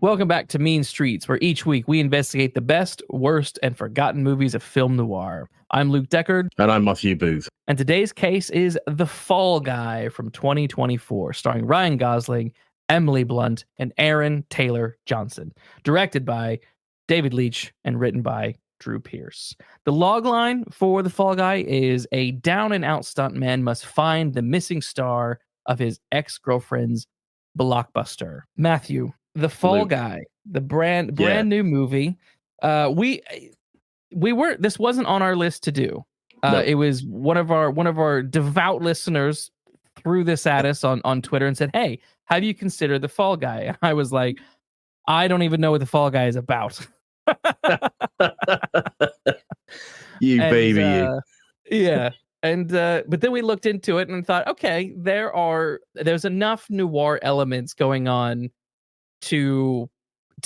Welcome back to Mean Streets, where each week we investigate the best, worst, and forgotten movies of film noir. I'm Luke Deckard. And I'm Matthew Booth. And today's case is The Fall Guy from 2024, starring Ryan Gosling, Emily Blunt, and Aaron Taylor Johnson. Directed by David Leitch and written by Drew Pearce. The logline for The Fall Guy is a down-and-out stuntman must find the missing star of his ex-girlfriend's blockbuster. Matthew, The Fall Guy, the brand new movie. We weren't. This wasn't on our list to do. No. It was one of our devout listeners threw this at us on Twitter and said, "Hey, have you considered The Fall Guy?" And I was like, "I don't even know what The Fall Guy is about." You baby, you. Yeah. And but then we looked into it and thought, okay, there's enough noir elements going on to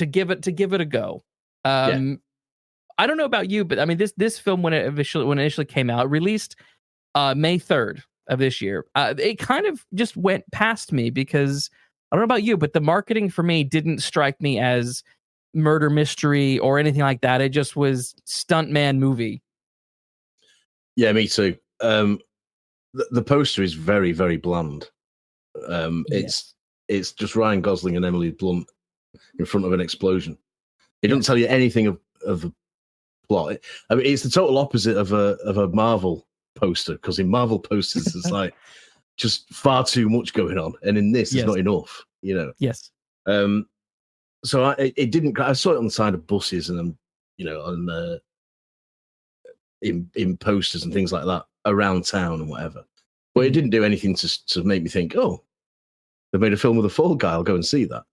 give it a go. I don't know about you, but I mean this film when it initially came out, released May 3rd of this year. It kind of just went past me because I don't know about you, but the marketing for me didn't strike me as murder mystery or anything like that. It just was stuntman movie. Yeah, me too. The poster is very, very bland. It's just Ryan Gosling and Emily Blunt in front of an explosion. It doesn't tell you anything of the plot. I mean, it's the total opposite of a Marvel poster, because in Marvel posters there's like just far too much going on, and in this there's not enough. You know. Yes. So I saw it on the side of buses and on in posters and things like that around town and whatever. But it didn't do anything to make me think, oh, they made a film with a Fall Guy, I'll go and see that.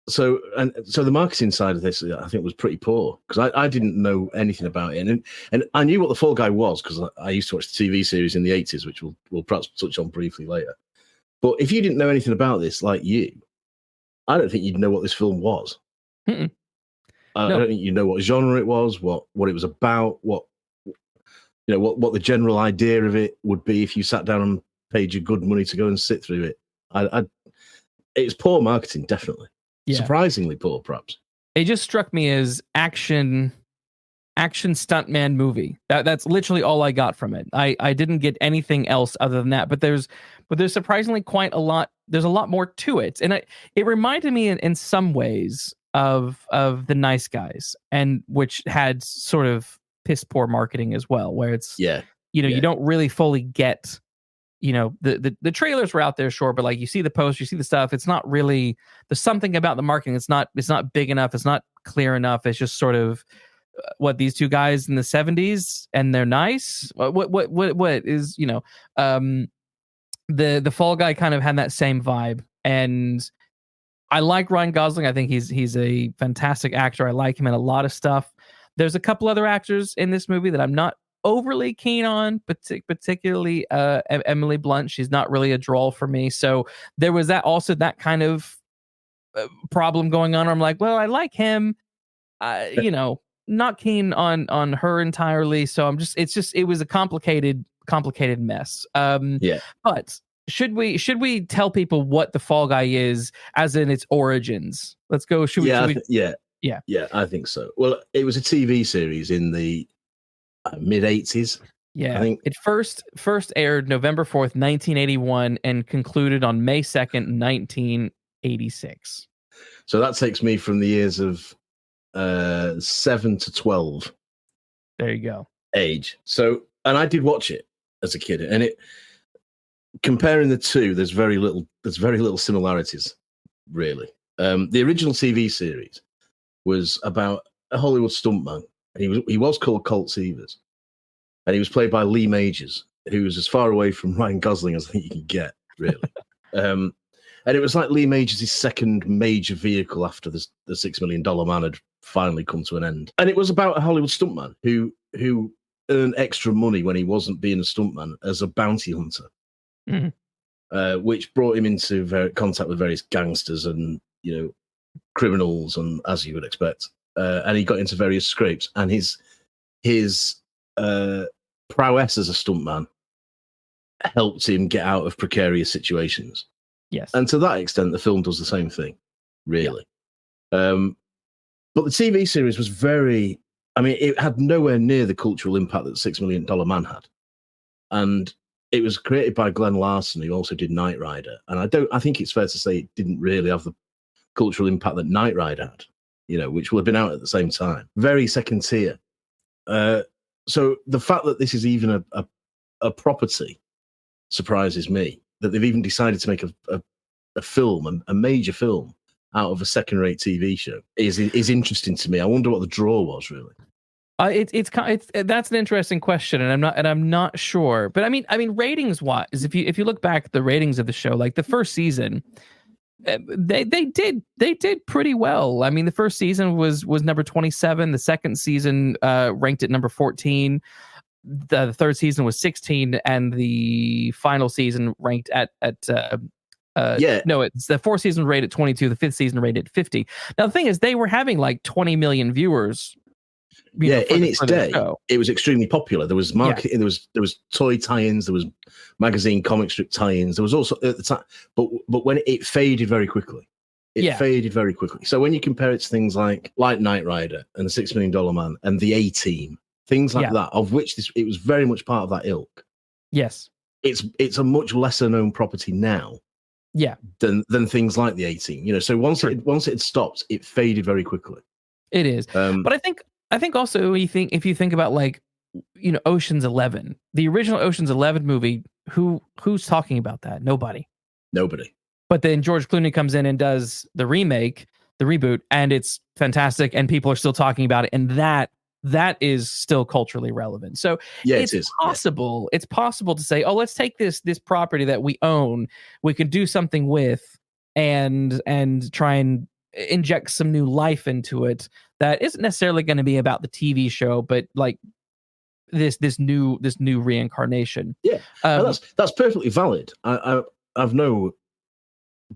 So the marketing side of this, I think, was pretty poor, because I didn't know anything about it, and I knew what the Fall Guy was because I used to watch the TV series in the 80s, which we'll perhaps touch on briefly later. But if you didn't know anything about this, like you, I don't think you'd know what this film was. Mm-mm. I don't think you know what genre it was, what it was about, what the general idea of it would be if you sat down and paid your good money to go and sit through it. It's poor marketing, definitely. Yeah. Surprisingly poor, perhaps. It just struck me as action stuntman movie. That's literally all I got from it. I didn't get anything else other than that. But there's surprisingly quite a lot. There's a lot more to it, and it reminded me in some ways of The Nice Guys, and which had sort of piss poor marketing as well, where it's you don't really fully get, the trailers were out there, sure, but like you see the post, you see the stuff, it's not really, there's something about the marketing, it's not big enough, it's not clear enough, it's just sort of what these two guys in the 70s and they're nice, what is, the Fall Guy kind of had that same vibe. And I like Ryan Gosling. I think he's a fantastic actor. I like him in a lot of stuff. There's a couple other actors in this movie that I'm not overly keen on, particularly Emily Blunt. She's not really a draw for me. So there was that kind of problem going on. Where I'm like, well, I like him, not keen on her entirely. So it was a complicated mess. But should we tell people what The Fall Guy is, as in its origins? Let's go. Yeah, I think so. Well, it was a TV series in the mid 80s. Yeah, I think it first aired November 4th, 1981, and concluded on May 2nd, 1986. So that takes me from the years of 7 to 12. There you go. Age. So, and I did watch it as a kid, and comparing the two, there's very little similarities, really. The original TV series was about a Hollywood stuntman. He was called Colt Seavers, and he was played by Lee Majors, who was as far away from Ryan Gosling as I think you can get, really. And it was like Lee Majors' second major vehicle after the $6 Million Man had finally come to an end. And it was about a Hollywood stuntman who earned extra money when he wasn't being a stuntman as a bounty hunter. Mm-hmm. Which brought him into contact with various gangsters and criminals, and as you would expect, and he got into various scrapes. And his prowess as a stuntman helped him get out of precarious situations. Yes, and to that extent, the film does the same thing. really. But the TV series was very, I mean, it had nowhere near the cultural impact that $6 Million Man had. And it was created by Glenn Larson, who also did Knight Rider. And I think it's fair to say it didn't really have the cultural impact that Knight Rider had, which will have been out at the same time. Very second tier. So the fact that this is even a property surprises me, that they've even decided to make a film, a major film, out of a second-rate TV show is interesting to me. I wonder what the draw was, really. That's an interesting question, and I'm not sure. But I mean, ratings wise, if you look back at the ratings of the show, like the first season, they did pretty well. I mean, the first season was number 27. The second season ranked at number 14. The third season was 16, and the final season ranked at it's the fourth season rated 22, the fifth season rated 50. Now the thing is, they were having like 20 million viewers. In its day, it was extremely popular. There was marketing, there was toy tie-ins, there was magazine comic strip tie-ins. There was also at the time, but when it faded very quickly. Faded very quickly. So when you compare it to things like Knight Rider and the $6 Million Man and the A-Team, things like that, of which it was very much part of that ilk. Yes, it's a much lesser known property now. Than things like the A-Team. So once it had stopped, it faded very quickly. It is. But I think also if you think about like, Ocean's 11, the original Ocean's 11 movie, who's talking about that? Nobody. But then George Clooney comes in and does the remake, the reboot, and it's fantastic, and people are still talking about it, and that is still culturally relevant. So it's possible. Yeah. It's possible to say, oh, let's take this property that we own, we can do something with, and try and inject some new life into it that isn't necessarily going to be about the TV show, but like this new reincarnation. Yeah, that's perfectly valid. I've no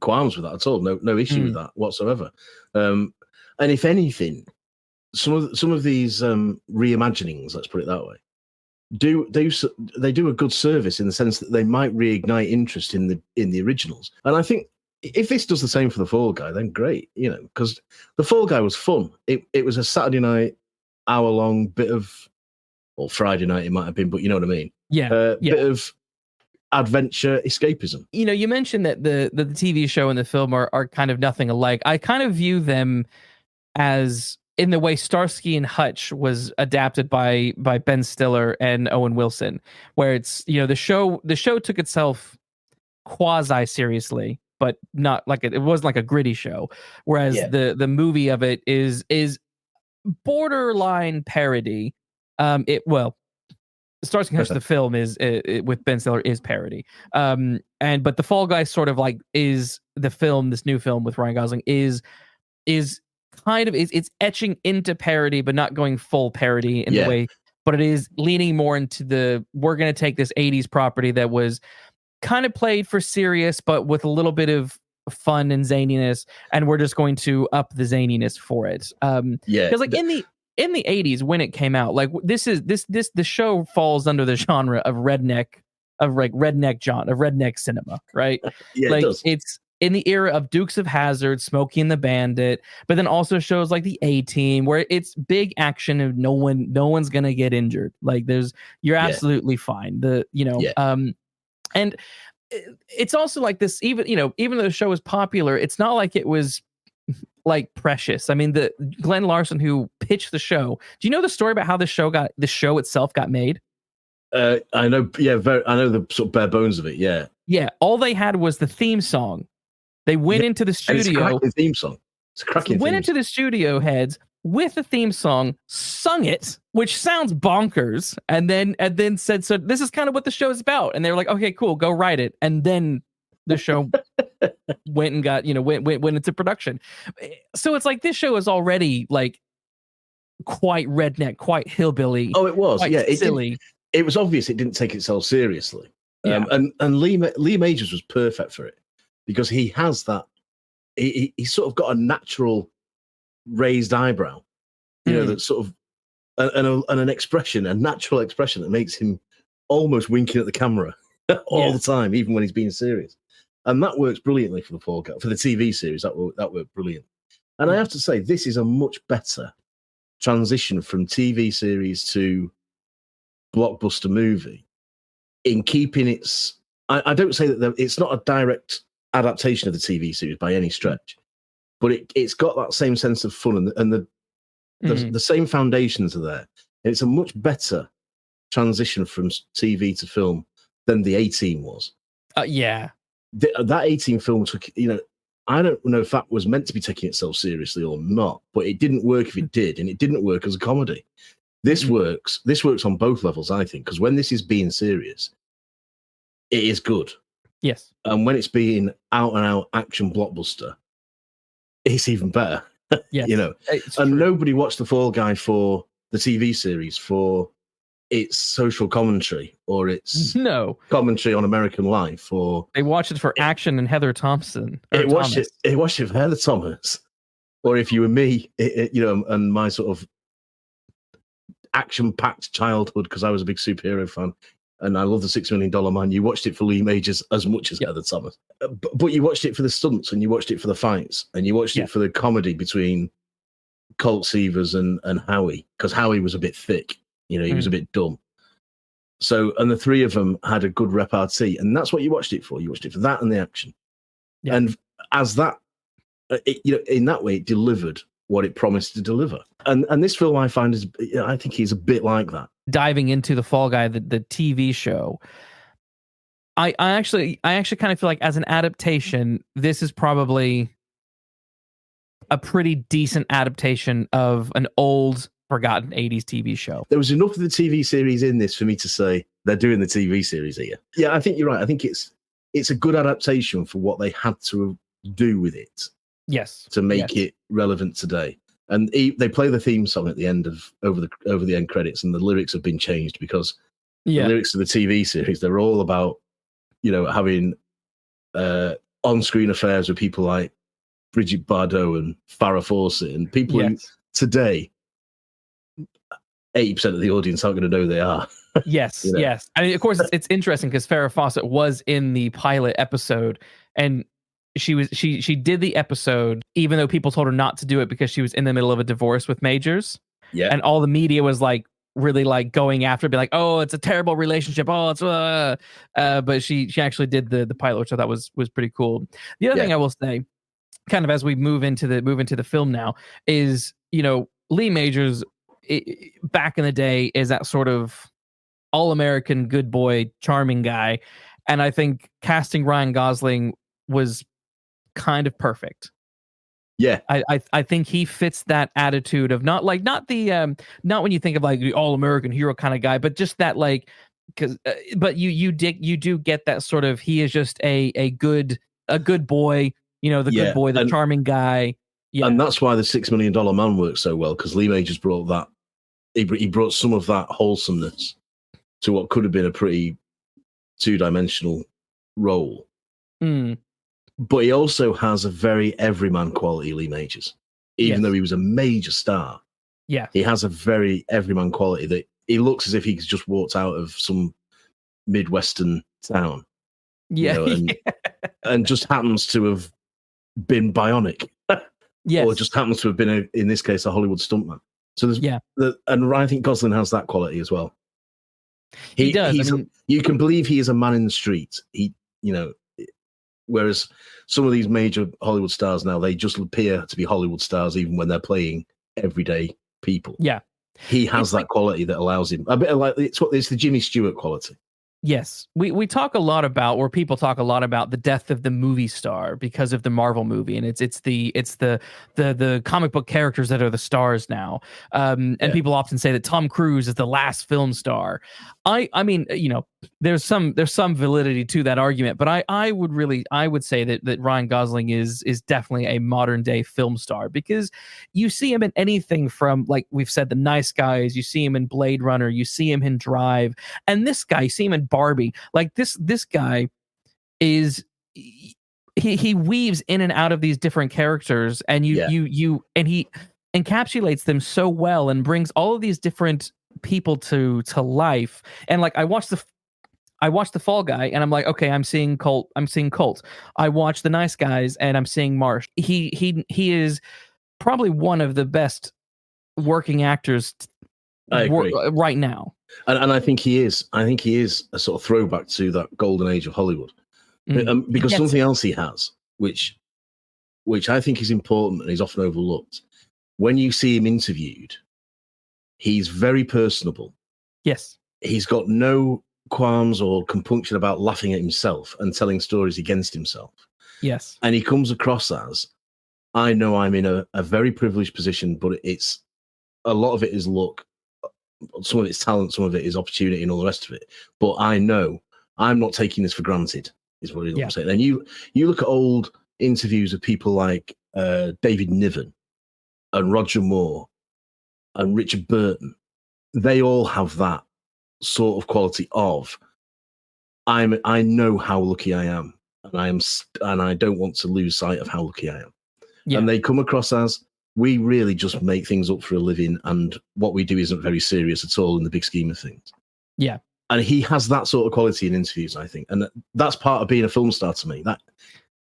qualms with that at all. No issue with that whatsoever. And if anything, some of these reimaginings, let's put it that way, they do a good service in the sense that they might reignite interest in the originals. And I think if this does the same for the Fall Guy, then great, because the Fall Guy was fun. It was a Saturday night, hour-long bit of, or Friday night it might have been, but you know what I mean. Bit of adventure escapism. You mentioned that the TV show and the film are kind of nothing alike. I kind of view them as in the way Starsky and Hutch was adapted by Ben Stiller and Owen Wilson, where it's the show took itself quasi seriously, but not like it wasn't like a gritty show, whereas the movie of it is borderline parody. Starsky and Hutch the film is with Ben Stiller is parody, but the Fall Guy sort of like is the film. This new film with Ryan Gosling is kind of it's etching into parody, but not going full parody in the way. But it is leaning more into we're going to take this 80s property that was kind of played for serious, but with a little bit of fun and zaniness, and we're just going to up the zaniness for it. Because like in the 80s when it came out, like the show falls under the genre of redneck cinema, right? Like it's in the era of Dukes of Hazzard, Smokey and the Bandit, but then also shows like the A-Team where it's big action and no one's gonna get injured. Like you're absolutely fine. And it's also like this, even though the show was popular, it's not like it was like precious. I mean, the Glenn Larson who pitched the show. Do you know the story about how the show itself got made? I know. Yeah, I know the sort of bare bones of it. Yeah. Yeah. All they had was the theme song. They went into the studio. It's a cracking theme song. Into the studio heads with the theme song, sung it, which sounds bonkers, and then said, "So this is kind of what the show is about." And they were like, "Okay, cool, go write it." And then the show went and got went into production. So it's like this show is already like quite redneck, quite hillbilly. Oh, it was. Silly. It was obvious it didn't take itself seriously. And Lee Majors was perfect for it because he has that. He sort of got a natural raised eyebrow, that sort of and an expression, a natural expression that makes him almost winking at the camera all the time, even when he's being serious. and that works brilliantly for the Fall Guy, for the TV series. That worked brilliant. And I have to say, this is a much better transition from TV series to blockbuster movie in keeping its. I don't say that it's not a direct adaptation of the TV series by any stretch, but it's got that same sense of fun and the same foundations are there. And it's a much better transition from TV to film than the A-Team was. Yeah. That A-Team film took, I don't know if that was meant to be taking itself seriously or not, but it didn't work if it did, and it didn't work as a comedy. This works. This works on both levels, I think, because when this is being serious, it is good. Yes. And when it's being out and out action blockbuster, it's even better. Yes. And true. Nobody watched The Fall Guy for the TV series for its social commentary or its commentary on American life, or they watched it for action and Heather Thompson. It watched it for Heather Thomas, or if you were me, and my sort of action-packed childhood, because I was a big superhero fan and I love the $6 Million Man. You watched it for Lee Majors as much as Heather Thomas, but you watched it for the stunts, and you watched it for the fights, and you watched it for the comedy between Colt Seavers and Howie, because Howie was a bit thick. He was a bit dumb. So, and the three of them had a good repartee, and that's what you watched it for. You watched it for that and the action. Yeah. And as that, in that way, it delivered what it promised to deliver. And this film, I find, I think he's a bit like that. Diving into The Fall Guy, the TV show, I actually kind of feel like as an adaptation, this is probably a pretty decent adaptation of an old, forgotten 80s TV show. There was enough of the TV series in this for me to say they're doing the TV series here. Yeah, I think you're right. I think it's a good adaptation for what they had to do with it. Yes. To make it relevant today. And they play the theme song at the end of over the end credits, and the lyrics have been changed because the lyrics of the TV series, they're all about, having on-screen affairs with people like Bridget Bardot and Farrah Fawcett, and people who today 80% of the audience aren't going to know who they are. Yes, yes. I mean, of course, it's interesting because Farrah Fawcett was in the pilot episode, and she did the episode even though people told her not to do it because she was in the middle of a divorce with Majors. Yeah, and all the media was like really like going after, be like, "Oh, it's a terrible relationship." Oh, it's but she actually did the pilot, which I thought was pretty cool. The other thing I will say, kind of as we move into the film now, is Lee Majors. Back in the day is that sort of all-American good boy charming guy, and I think casting Ryan Gosling was kind of perfect. I think he fits that attitude of not when you think of like the all-American hero kind of guy, but just that but you do get that sort of, he is just a good boy, good boy, the charming guy. Yeah. And that's why the $6 Million Man works so well, because Lee Majors brought that. He brought some of that wholesomeness to what could have been a pretty two-dimensional role. But he also has a very everyman quality, Lee Majors. Even though he was a major star, he has a very everyman quality that he looks as if he's just walked out of some Midwestern town. And just happens to have been bionic. Or just happens to have been, in this case, a Hollywood stuntman. So there's and I think Gosling has that quality as well. He does. You can believe he is a man in the street. Whereas some of these major Hollywood stars now, they just appear to be Hollywood stars even when they're playing everyday people. Yeah, he has that quality that allows him a bit like it's the Jimmy Stewart quality. Yes, we talk a lot about, or people talk a lot about, the death of the movie star because of the Marvel movie, and it's the comic book characters that are the stars now. And people often say that Tom Cruise is the last film star. I mean, there's some validity to that argument, but I would say that Ryan Gosling is definitely a modern day film star, because you see him in anything from, like we've said, The Nice Guys, you see him in Blade Runner, you see him in Drive, and this guy, you see him in Barbie. Like this guy is, he weaves in and out of these different characters, and and he encapsulates them so well and brings all of these different people to life. And like I watched I watch The Fall Guy and I'm like, okay, I'm seeing Colt. I watch The Nice Guys and I'm seeing Marsh. He is probably one of the best working actors I agree. Right now. And I think he is. I think he is a sort of throwback to that golden age of Hollywood. Because something else he has, which I think is important and is often overlooked. When you see him interviewed, he's very personable. Yes. He's got no qualms or compunction about laughing at himself and telling stories against himself. Yes. And he comes across as, I know I'm in a very privileged position, but it's a lot of it is luck. Some of it's talent, some of it is opportunity and all the rest of it. But I know I'm not taking this for granted, is what he's saying. And you look at old interviews of people like David Niven and Roger Moore and Richard Burton. They all have that sort of quality of, I know how lucky I am, and I don't want to lose sight of how lucky I am. Yeah. And they come across as, we really just make things up for a living, and what we do isn't very serious at all in the big scheme of things. Yeah. And he has that sort of quality in interviews, I think. And that's part of being a film star to me.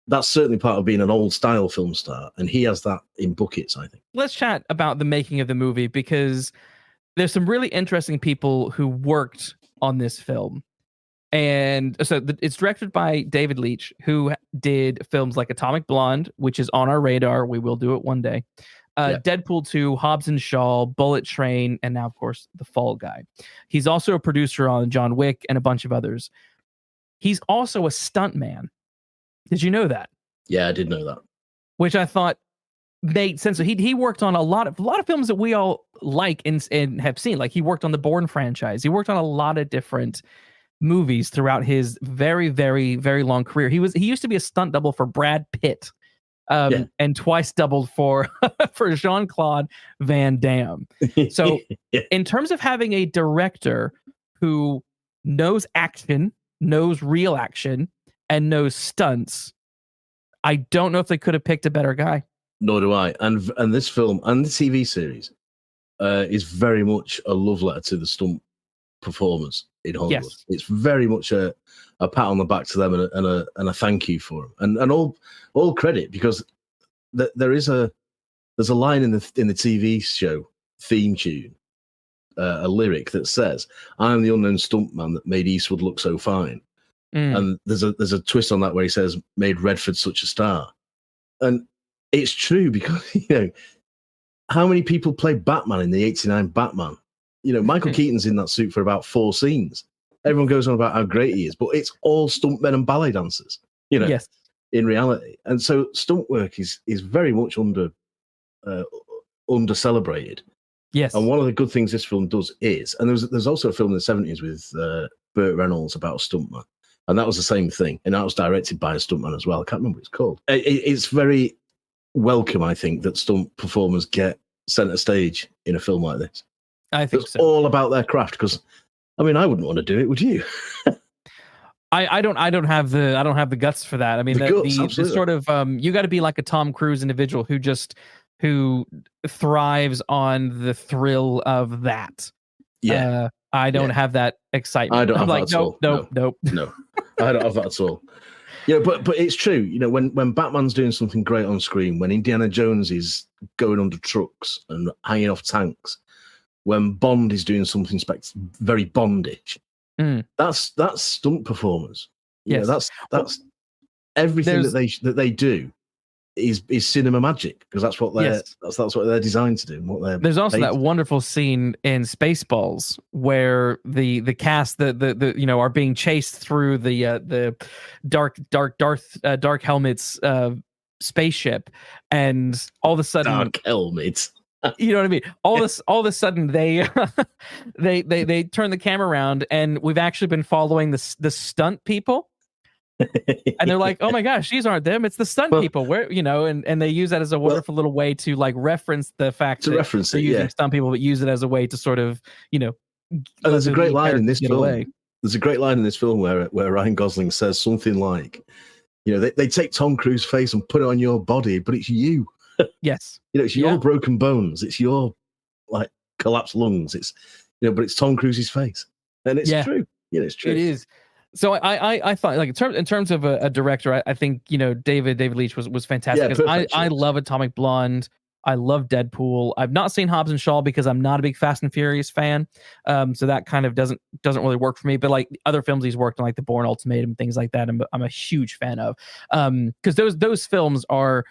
That's certainly part of being an old style film star. And he has that in buckets, I think. Let's chat about the making of the movie, because there's some really interesting people who worked on this film. And so it's directed by David Leitch, who did films like Atomic Blonde, which is on our radar. We will do it one day. Deadpool 2, Hobbs and Shaw, Bullet Train, and now, of course, The Fall Guy. He's also a producer on John Wick and a bunch of others. He's also a stuntman. Did you know that? Yeah, I did know that. Which I thought made sense. So he worked on a lot of films that we all like and have seen. Like, he worked on the Bourne franchise. He worked on a lot of different movies throughout his very, very, very long career. He used to be a stunt double for Brad Pitt. And twice doubled for Jean-Claude Van Damme. So in terms of having a director who knows action, knows real action, and knows stunts, I don't know if they could have picked a better guy. Nor do I. And this film and the TV series is very much a love letter to the stunt performers in Hollywood. Yes. It's very much a pat on the back to them and a thank you for them, and all credit, because there's a line in the TV show theme tune, a lyric that says, "I'm the unknown stuntman that made Eastwood look so fine," and there's a twist on that where he says, "Made Redford such a star," and it's true, because how many people played Batman in the '89 Batman? Michael Keaton's in that suit for about 4 scenes. Everyone goes on about how great he is, but it's all stuntmen and ballet dancers, yes, in reality. And so stunt work is very much under celebrated. Yes. And one of the good things this film does is, and there's also a film in the 70s with Burt Reynolds about a stuntman, and that was the same thing. And that was directed by a stuntman as well. I can't remember what it's called. It's very welcome, I think, that stunt performers get center stage in a film like this. I think it's all about their craft, because I wouldn't want to do it, would you? I don't have the guts for that. I mean, the sort of you got to be like a Tom Cruise individual who thrives on the thrill of that. Yeah. I don't have that excitement. I don't have that at all. Nope. No, I don't have that at all. But it's true. When Batman's doing something great on screen, when Indiana Jones is going under trucks and hanging off tanks, when Bond is doing something very Bondish, that's stunt performers. Yes. That's everything that they do is cinema magic, because that's what they're designed to do. And what there's also that wonderful scene in Spaceballs where the cast are being chased through the dark helmets spaceship, and all of a sudden dark helmets. You know what I mean? All of a sudden they turn the camera around, and we've actually been following the stunt people. And they're like, "Oh my gosh, these aren't them; it's the stunt people." Where and they use that as a wonderful little way to like reference the fact that they're using stunt people, but use it as a way to sort of And there's a great line in this film. There's a great line in this film where Ryan Gosling says something like, they take Tom Cruise's face and put it on your body, but it's you. Yes. It's your broken bones. It's your like collapsed lungs. It's but it's Tom Cruise's face, and it's true. It's true. It is. So I thought, like, in terms of a director, I think, David Leitch was fantastic, Yeah, because perfect I choice. love Atomic Blonde. I love Deadpool. I've not seen Hobbs and Shaw because I'm not a big Fast and Furious fan. So that kind of doesn't really work for me. But like the other films he's worked on, like The Bourne Ultimatum, things like that, I'm a huge fan of. Because those films are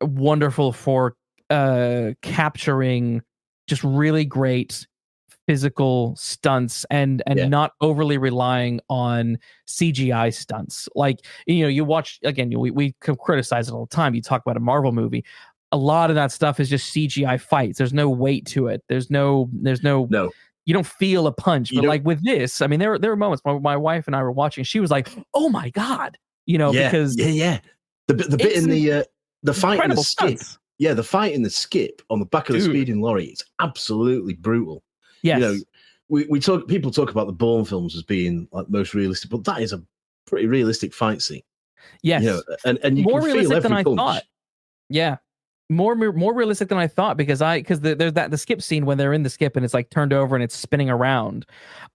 wonderful for capturing just really great physical stunts, and Yeah. not overly relying on CGI stunts. Like, you watch, again, we criticize it all the time. You talk about a Marvel movie, a lot of that stuff is just CGI fights. There's no weight to it. There's no No, you don't feel a punch. you But don't. like with this, I mean, there were moments when my wife and I were watching, she was like, "Oh my god," Yeah, because yeah. The bit it's in the fight in the incredible skip. stunts. Yeah, the fight in the skip on the back of the Dude. speeding lorry. It's absolutely brutal. Yes. People talk about the Bourne films as being like most realistic, but that is a pretty realistic fight scene. Yes. And you More can feel realistic than every I punch. thought. Yeah. More realistic than I thought, because there's the skip scene when they're in the skip and it's like turned over and it's spinning around.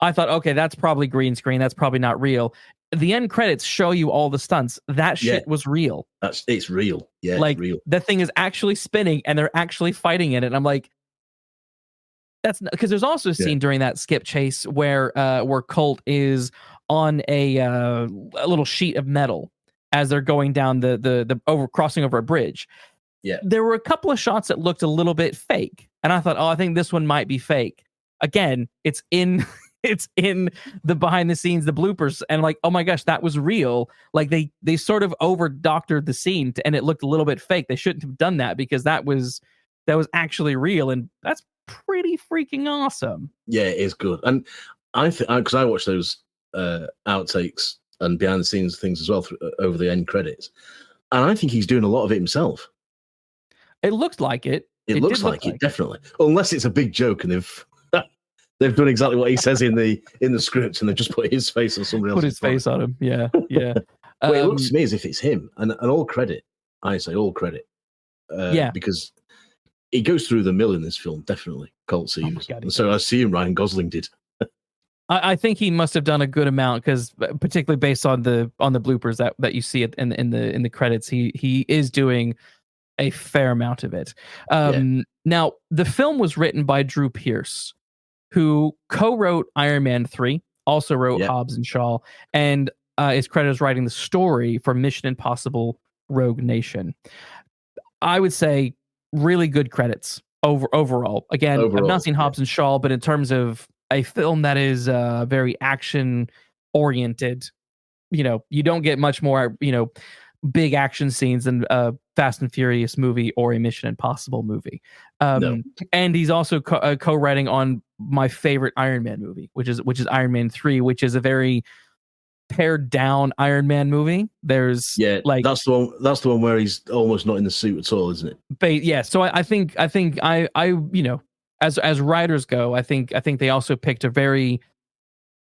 I thought, okay, that's probably green screen. That's probably not real. The end credits show you all the stunts. That shit was real. It's real. Yeah, Like, it's real. that thing is actually spinning and they're actually fighting in it. And I'm like, that's because there's also a scene during that skip chase where Colt is on a little sheet of metal as they're going down the crossing over a bridge. Yeah. There were a couple of shots that looked a little bit fake, and I thought, oh, I think this one might be fake. Again, it's in the behind the scenes, the bloopers, and like, oh my gosh, that was real. Like they sort of over doctored the scene and it looked a little bit fake. They shouldn't have done that, because that was actually real, and that's pretty freaking awesome. Yeah, it is good. And I think, because I watched those outtakes and behind the scenes things as well over the end credits, and I think he's doing a lot of it himself. It looked like it. It looks like it, definitely. Unless it's a big joke and they've done exactly what he says in the script, and they've just put his face on somebody else. Put his face on him. Yeah, yeah. Well, it looks to me as if it's him, and all credit. I say all credit. Because he goes through the mill in this film, definitely. Colt seems, and so I assume Ryan Gosling did. I think he must have done a good amount, because particularly based on the bloopers that you see it in the credits, he is doing a fair amount of it. Now, the film was written by Drew Pearce, who co-wrote Iron Man 3, also wrote Hobbs and Shaw, and is credited as writing the story for Mission Impossible Rogue Nation. I would say really good credits overall. Again, I've not seen Hobbs and Shaw, but in terms of a film that is very action oriented, you don't get much more, big action scenes than a Fast and Furious movie or a Mission Impossible movie. No. And he's also co-writing on my favorite Iron Man movie, which is Iron Man 3, which is a very pared down Iron Man movie. There's that's the one where he's almost not in the suit at all, isn't it? So I think as writers go, I think they also picked a very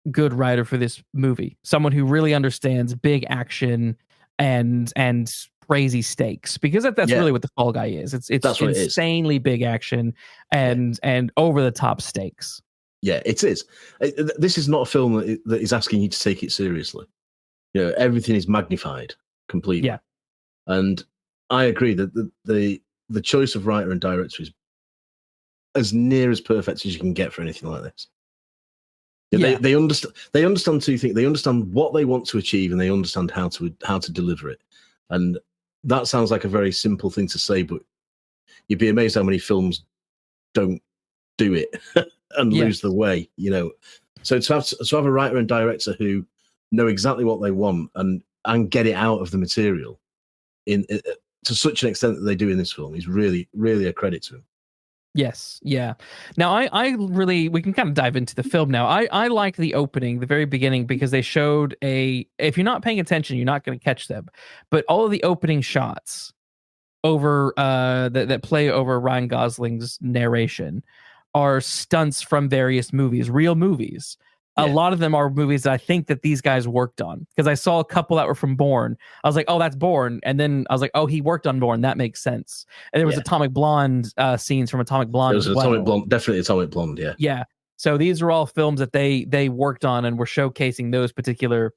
good writer for this movie, someone who really understands big action and crazy stakes, because that's really what the Fall Guy is. It's insanely big action and over the top stakes. Yeah, it is. This is not a film that is asking you to take it seriously. Everything is magnified completely. Yeah, and I agree that the choice of writer and director is as near as perfect as you can get for anything like this. They understand two things. They understand what they want to achieve, and they understand how to deliver it. And that sounds like a very simple thing to say, but you'd be amazed how many films don't do it and lose the way. So to have a writer and director who know exactly what they want and get it out of the material to such an extent that they do in this film is really, really a credit to them. Yes. Yeah. Now, I really, we can kind of dive into the film now. I like the opening, the very beginning, because they showed if you're not paying attention, you're not going to catch them. But all of the opening shots over that play over Ryan Gosling's narration are stunts from various movies, real movies. A lot of them are movies that I think that these guys worked on, because I saw a couple that were from Bourne. I was like, oh, that's Bourne. And then I was like, oh, he worked on Bourne. That makes sense. And there was Atomic Blonde scenes from Atomic Blonde. Atomic Blonde, definitely Atomic Blonde. Yeah. Yeah. So these are all films that they worked on and were showcasing those particular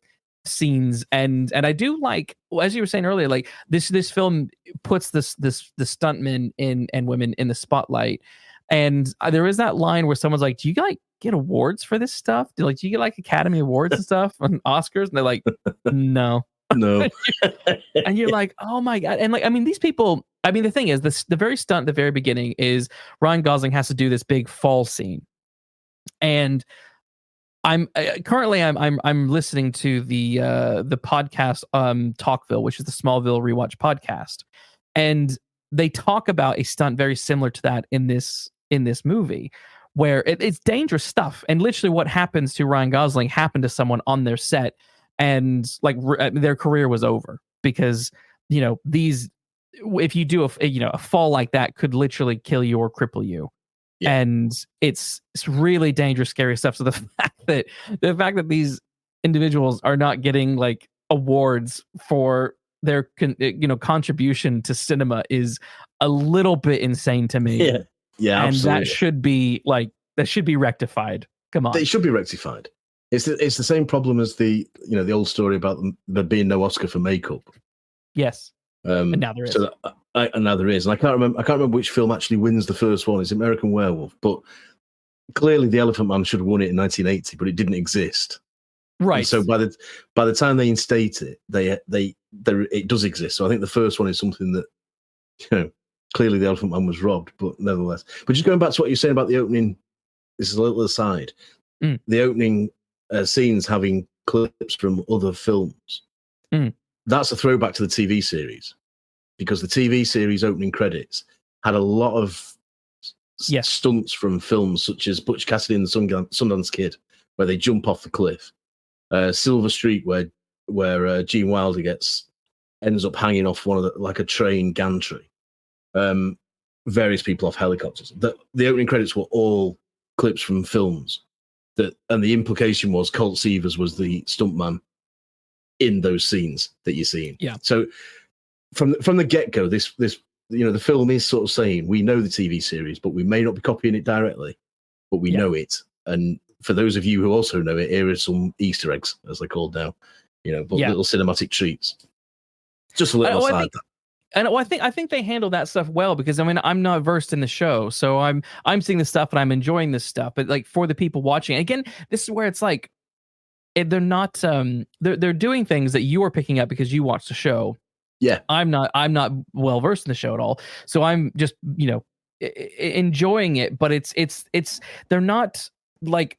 scenes. And I do like, as you were saying earlier, like this film puts the stuntmen and women in the spotlight. And there is that line where someone's like, "Do you like get awards for this stuff? Do you get like Academy Awards and stuff and Oscars?" And they're like, "No." No. And you're like, "Oh my God." And like, I mean, these people, I mean, the thing is, the very stunt at the very beginning is Ryan Gosling has to do this big fall scene. And I'm currently I'm listening to the podcast Talkville, which is the Smallville rewatch podcast. And they talk about a stunt very similar to that in this movie, where it's dangerous stuff. And literally what happens to Ryan Gosling happened to someone on their set, and like their career was over, because these, if you do a fall like that, could literally kill you or cripple you. Yeah. And it's really dangerous, scary stuff. So the fact that these individuals are not getting like awards for their contribution to cinema is a little bit insane to me. Yeah, yeah, and absolutely. that should be rectified. Come on, it should be rectified. It's the same problem as the old story about there being no Oscar for makeup. Yes, and now there is. And now there is, and I can't remember which film actually wins the first one. It's American Werewolf, but clearly the Elephant Man should have won it in 1980, but it didn't exist. Right. And so by the time they instate it, it does exist. So I think the first one is something that clearly the Elephant Man was robbed, but nevertheless. But just going back to what you're saying about the opening, this is a little aside. The opening scenes having clips from other films. That's a throwback to the TV series, because the TV series opening credits had a lot of stunts from films such as Butch Cassidy and the Sundance Kid, where they jump off the cliff. Silver Street, where Gene Wilder ends up hanging off one of like a train gantry. Various people off helicopters. The opening credits were all clips from films. And the implication was Colt Seavers was the stuntman in those scenes that you're seeing. Yeah. So from the get-go, this the film is sort of saying, we know the TV series, but we may not be copying it directly, but we know it. And for those of you who also know it, here are some Easter eggs, as they're called now, little cinematic treats. Just a little aside. I think they handle that stuff well, because I mean, I'm not versed in the show, so I'm seeing this stuff and I'm enjoying this stuff. But like, for the people watching, again, this is where it's like, they're not they're doing things that you are picking up because you watch the show. Yeah, I'm not well versed in the show at all, so I'm just enjoying it. But it's they're not like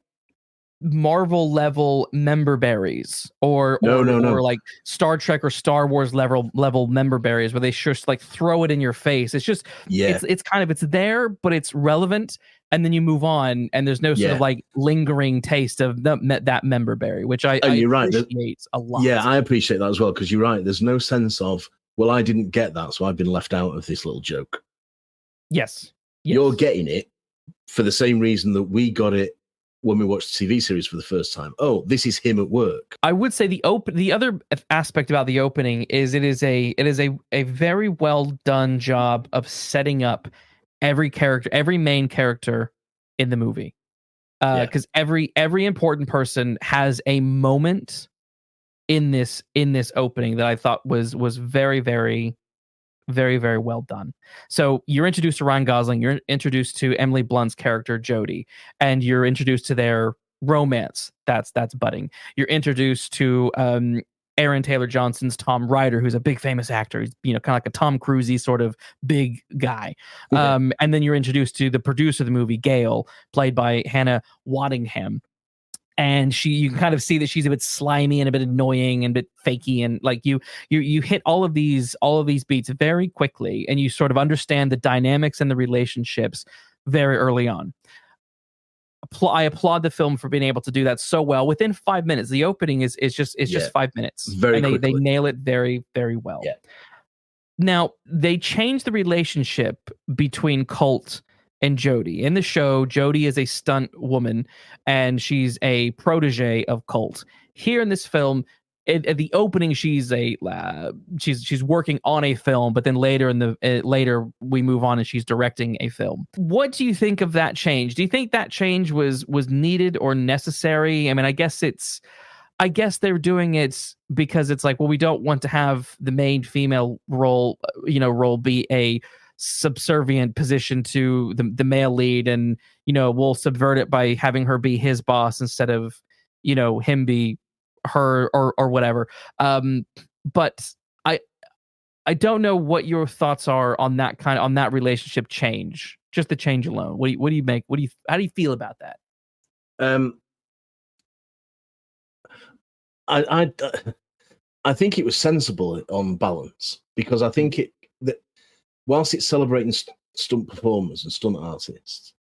Marvel level member berries or like Star Trek or Star Wars level member berries, where they just like throw it in your face. It's just it's there, but it's relevant, and then you move on, and there's no sort of like lingering taste of that member berry, which I appreciate a lot. Yeah, I appreciate that as well, because you're right. There's no sense of, well, I didn't get that, so I've been left out of this little joke. Yes. You're getting it for the same reason that we got it when we watched the TV series for the first time. Oh, this is him at work. I would say the other aspect about the opening is it is a very well done job of setting up every main character in the movie. Because every important person has a moment in this opening that I thought was very, very, very, very well done. So you're introduced to Ryan Gosling, you're introduced to Emily Blunt's character Jodie, and you're introduced to their romance that's budding. You're introduced to Aaron Taylor Johnson's Tom Ryder, who's a big famous actor. He's kind of like a Tom Cruise-y sort of big guy. And then you're introduced to the producer of the movie, Gail, played by Hannah Waddingham. And you can kind of see that she's a bit slimy and a bit annoying and a bit fakey, and like you hit all of these beats very quickly, and you sort of understand the dynamics and the relationships very early on. I applaud the film for being able to do that so well within 5 minutes. The opening is just 5 minutes, and they nail it very, very well. Yeah. Now they change the relationship between Colt and Jodie. In the show, Jodie is a stunt woman, and she's a protege of Colt. Here in this film, at the opening she's working on a film, but then later later we move on and she's directing a film. What do you think of that change? Do you think that change was needed or necessary? I mean, I guess they're doing it because it's like, well, we don't want to have the main female role be a subservient position to the male lead, and we'll subvert it by having her be his boss instead of him be her or whatever. But I don't know what your thoughts are on that relationship change, just the change alone. What do you make? How do you feel about that? I think it was sensible on balance, because I think that whilst it's celebrating stunt performers and stunt artists,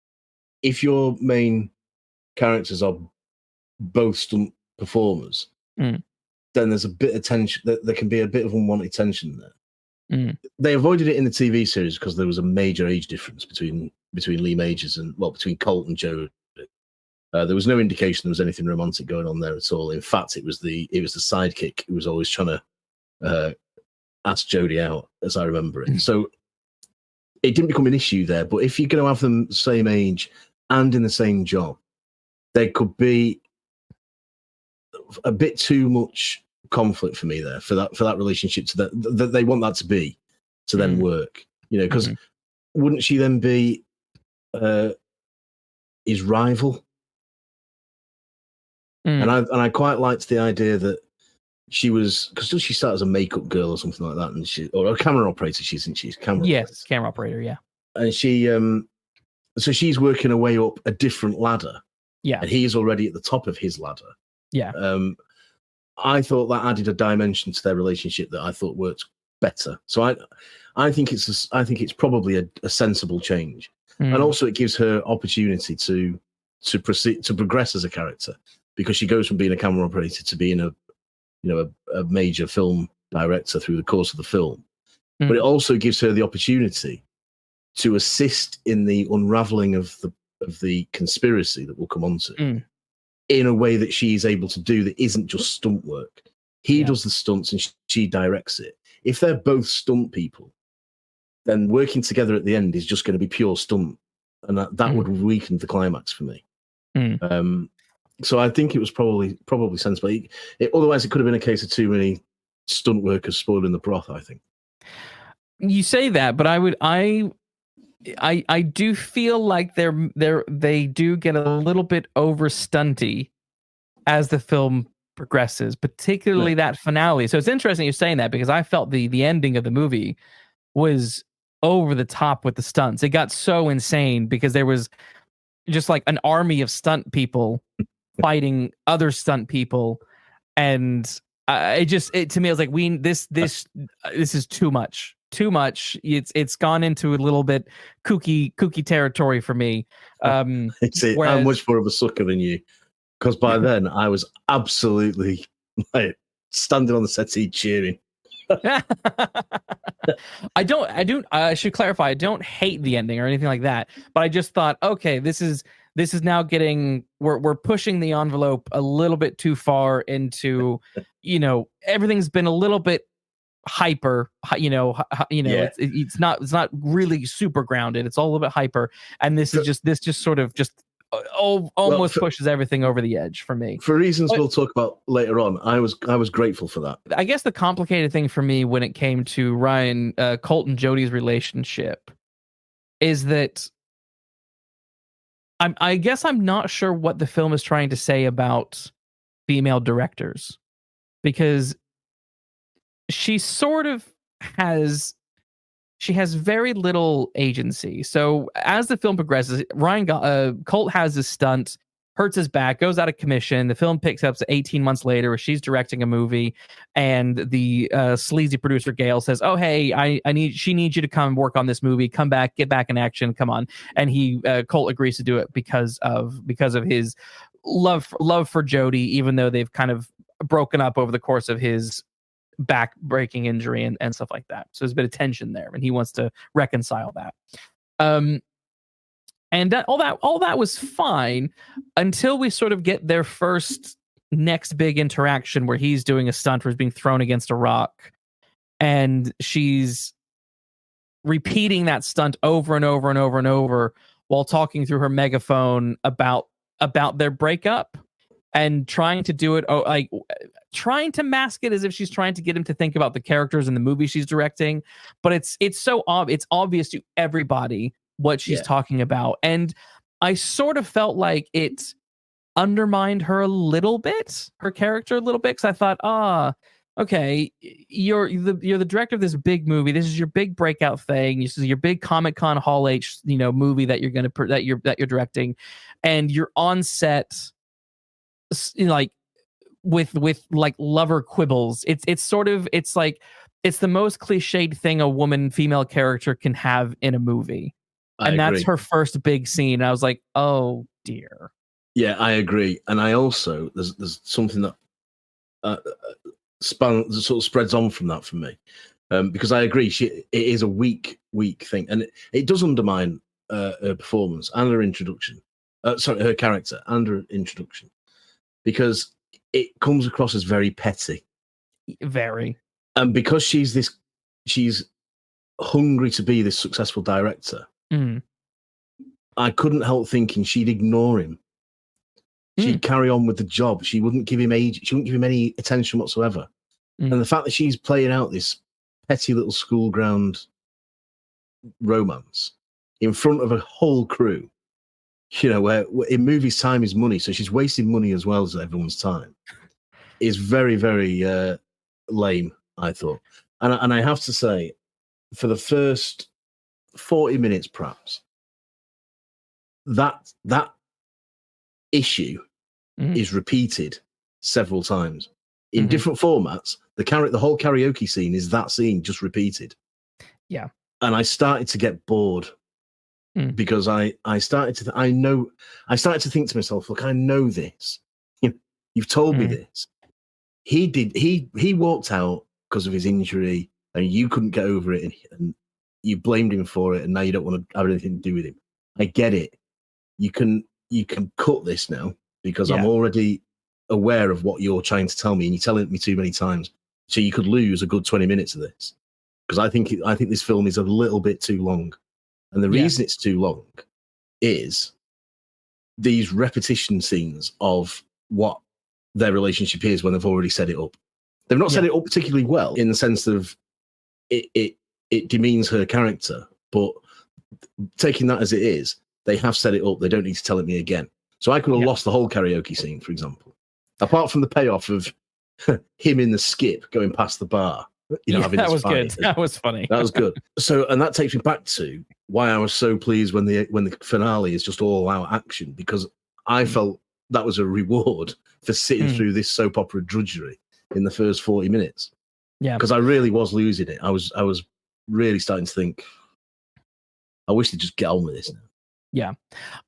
if your main characters are both stunt performers, then there's a bit of tension. There can be a bit of unwanted tension there. They avoided it in the TV series because there was a major age difference between Lee Majors between Colt and Jodie. There was no indication there was anything romantic going on there at all. In fact, it was the sidekick who was always trying to ask Jodie out, as I remember it. So it didn't become an issue there. But if you're going to have them the same age and in the same job, there could be a bit too much conflict for me there for that relationship that they want that to then work. Because wouldn't she then be his rival? And I quite liked the idea that she was, because she started as a makeup girl or something like that, or a camera operator. She's camera. Yes, camera operator. Yeah, and she so she's working her way up a different ladder. Yeah, and he's already at the top of his ladder. Yeah, I thought that added a dimension to their relationship that I thought worked better. So I think it's probably a sensible change, and also it gives her opportunity to progress as a character, because she goes from being a camera operator to being a major film director through the course of the film. But it also gives her the opportunity to assist in the unraveling of the conspiracy that we'll come on to in a way that she's able to do that isn't just stunt work. He does the stunts and she directs it. If they're both stunt people, then working together at the end is just going to be pure stunt, and that would weaken the climax for me. So I think it was probably sensible. Otherwise, it could have been a case of too many stunt workers spoiling the broth, I think. You say that, but I do feel like they do get a little bit over stunty as the film progresses, particularly that finale. So it's interesting you're saying that, because I felt the ending of the movie was over the top with the stunts. It got so insane because there was just like an army of stunt people fighting other stunt people, and to me, I was like, this is too much. It's gone into a little bit kooky territory for me. I'm much more of a sucker than you, because by then I was absolutely like standing on the settee cheering. I should clarify, I don't hate the ending or anything like that, but I just thought, okay, this is now getting, we're pushing the envelope a little bit too far into, everything's been a little bit hyper, it's not really super grounded. It's all a little bit hyper, and this just sort of almost pushes everything over the edge for me. For reasons we'll talk about later on, I was grateful for that. I guess the complicated thing for me when it came to Ryan, Colt and Jodie's relationship is that I guess I'm not sure what the film is trying to say about female directors, because she sort of has very little agency. So as the film progresses, Colt has this stunt, hurts his back, goes out of commission. The film picks up 18 months later where she's directing a movie, and the sleazy producer Gail says, "Oh, hey, she needs you to come work on this movie. Come back, get back in action. Come on." And Colt agrees to do it because of his love for Jodie, even though they've kind of broken up over the course of his back-breaking injury and stuff like that. So there's a bit of tension there, and he wants to reconcile that. And all that was fine until we sort of get their first next big interaction where he's doing a stunt where he's being thrown against a rock, and she's repeating that stunt over and over and over and over while talking through her megaphone about their breakup, and trying to do it like trying to mask it as if she's trying to get him to think about the characters in the movie she's directing, but it's obvious to everybody what she's talking about. And I sort of felt like it undermined her character a little bit, because I thought, okay, you're the director of this big movie. This is your big breakout thing. This is your big Comic-Con Hall H, movie that you're directing, and you're on set, like with like lover quibbles. It's the most cliched thing a female character can have in a movie, and that's her first big scene. I was like, oh dear. Yeah, I agree, and I also there's something that sort of spreads on from that for me, because I agree it is a weak thing, and it does undermine her performance and her introduction. Her character and her introduction, because it comes across as very petty, and because she's hungry to be this successful director. I couldn't help thinking she'd ignore him. She'd carry on with the job. She wouldn't give him any attention whatsoever. And the fact that she's playing out this petty little school ground romance in front of a whole crew, where in movies time is money, so she's wasting money as well as everyone's time, is very, very lame, I thought. And I have to say, for the first 40 minutes, perhaps, that issue is repeated several times in different formats. The whole karaoke scene is that scene just repeated. Yeah. And I started to get bored because I started to think to myself, look, I know this. You've told me this. He walked out because of his injury, and you couldn't get over it, and you blamed him for it, and now you don't want to have anything to do with him. I get it. You can cut this now, because I'm already aware of what you're trying to tell me, and you're telling it me too many times. So you could lose a good 20 minutes of this, because I think this film is a little bit too long, and the reason it's too long is these repetition scenes of what their relationship is when they've already set it up. They've not set it up particularly well, in the sense of it demeans her character, but taking that as it is, they have set it up. They don't need to tell it me again. So I could have lost the whole karaoke scene, for example, apart from the payoff of him in the skip going past the bar. Having that was fight. good. That was funny. That was good. So, and that takes me back to why I was so pleased when the finale is just all out action, because I felt that was a reward for sitting through this soap opera drudgery in the first 40 minutes. Yeah, because I really was losing it. I was really starting to think, I wish they'd just get on with this now. Yeah,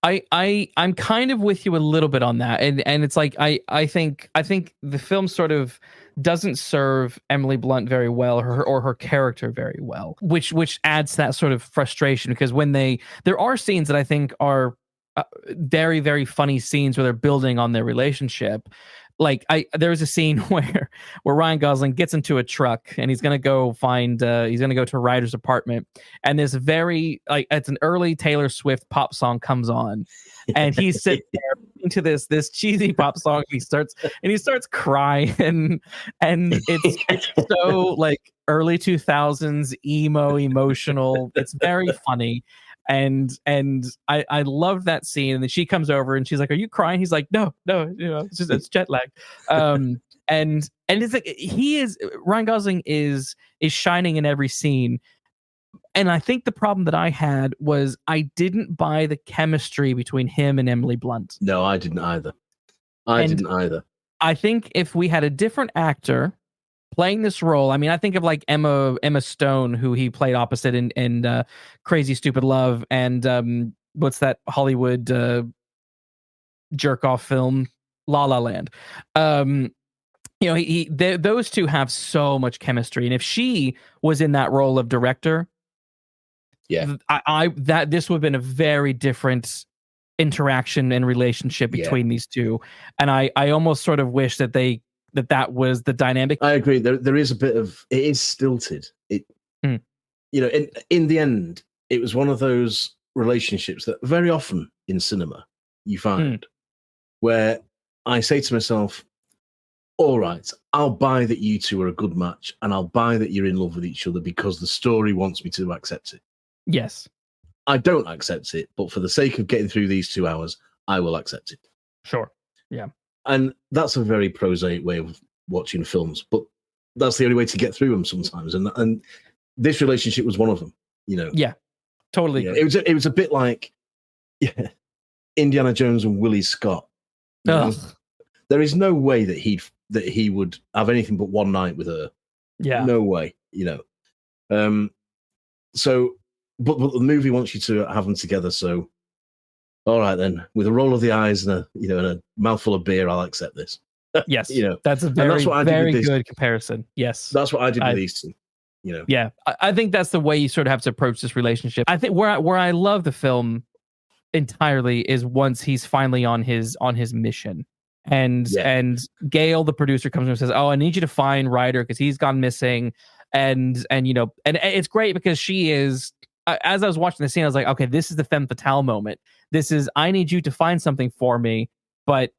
I'm kind of with you a little bit on that, and it's like I think the film sort of doesn't serve Emily Blunt very well, or her character very well, which adds to that sort of frustration, because when there are scenes that I think are very, very funny scenes where they're building on their relationship. Like there was a scene where Ryan Gosling gets into a truck and he's gonna go to Ryder's apartment, and this it's an early Taylor Swift pop song comes on, and he's sitting there into this cheesy pop song. He starts crying, and it's so like early 2000s emo emotional. It's very funny. And I love that scene. And then she comes over and she's like, "Are you crying?" He's like, No, it's jet lag. And it's like Ryan Gosling is shining in every scene. And I think the problem that I had was I didn't buy the chemistry between him and Emily Blunt. No, I didn't either. I think if we had a different actor playing this role, I mean, I think of like Emma Stone, who he played opposite in Crazy Stupid Love, and what's that Hollywood jerk off film, La La Land. Those two have so much chemistry, and if she was in that role of director, this would have been a very different interaction and relationship between these two, and I almost sort of wish that that was the dynamic. I agree. There is a bit of, it is stilted. It you know, in the end, it was one of those relationships that very often in cinema you find where I say to myself, all right, I'll buy that you two are a good match, and I'll buy that you're in love with each other because the story wants me to accept it. Yes. I don't accept it, but for the sake of getting through these 2 hours, I will accept it. Sure. Yeah. And that's a very prosaic way of watching films, but that's the only way to get through them sometimes. And this relationship was one of them, you know. Yeah, totally. You know, it was a bit like Indiana Jones and Willie Scott. There is no way that he would have anything but one night with her. Yeah. No way, you know. So, but the movie wants you to have them together. So, all right then, with a roll of the eyes and a mouthful of beer, I'll accept this. Yes, you know, that's a very good comparison. Yes, that's what I did with these two. You know, yeah, I think that's the way you sort of have to approach this relationship. I think where I love the film entirely is once he's finally on his mission. And Gail, the producer, comes and says, "Oh, I need you to find Ryder because he's gone missing." And you know, and it's great because she is. As I was watching the scene, I was like, "Okay, this is the femme fatale moment. This is I need you to find something for me." But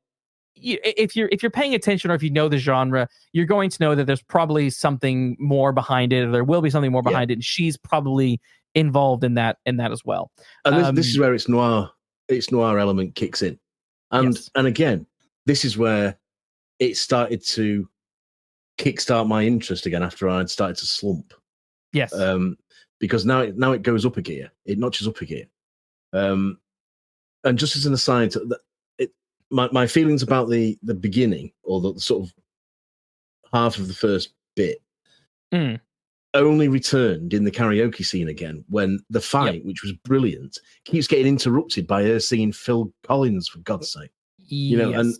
if you're paying attention, or if you know the genre, you're going to know that there's probably something more behind it, or there will be something more behind it, and she's probably involved in that as well. And this is where its noir element kicks in, and again. This is where it started to kickstart my interest again after I'd started to slump. Yes. Because now it goes up a gear. It notches up a gear. And just as an aside, my feelings about the beginning or the sort of half of the first bit only returned in the karaoke scene again when the fight, which was brilliant, keeps getting interrupted by her singing Phil Collins, for God's sake. You know, and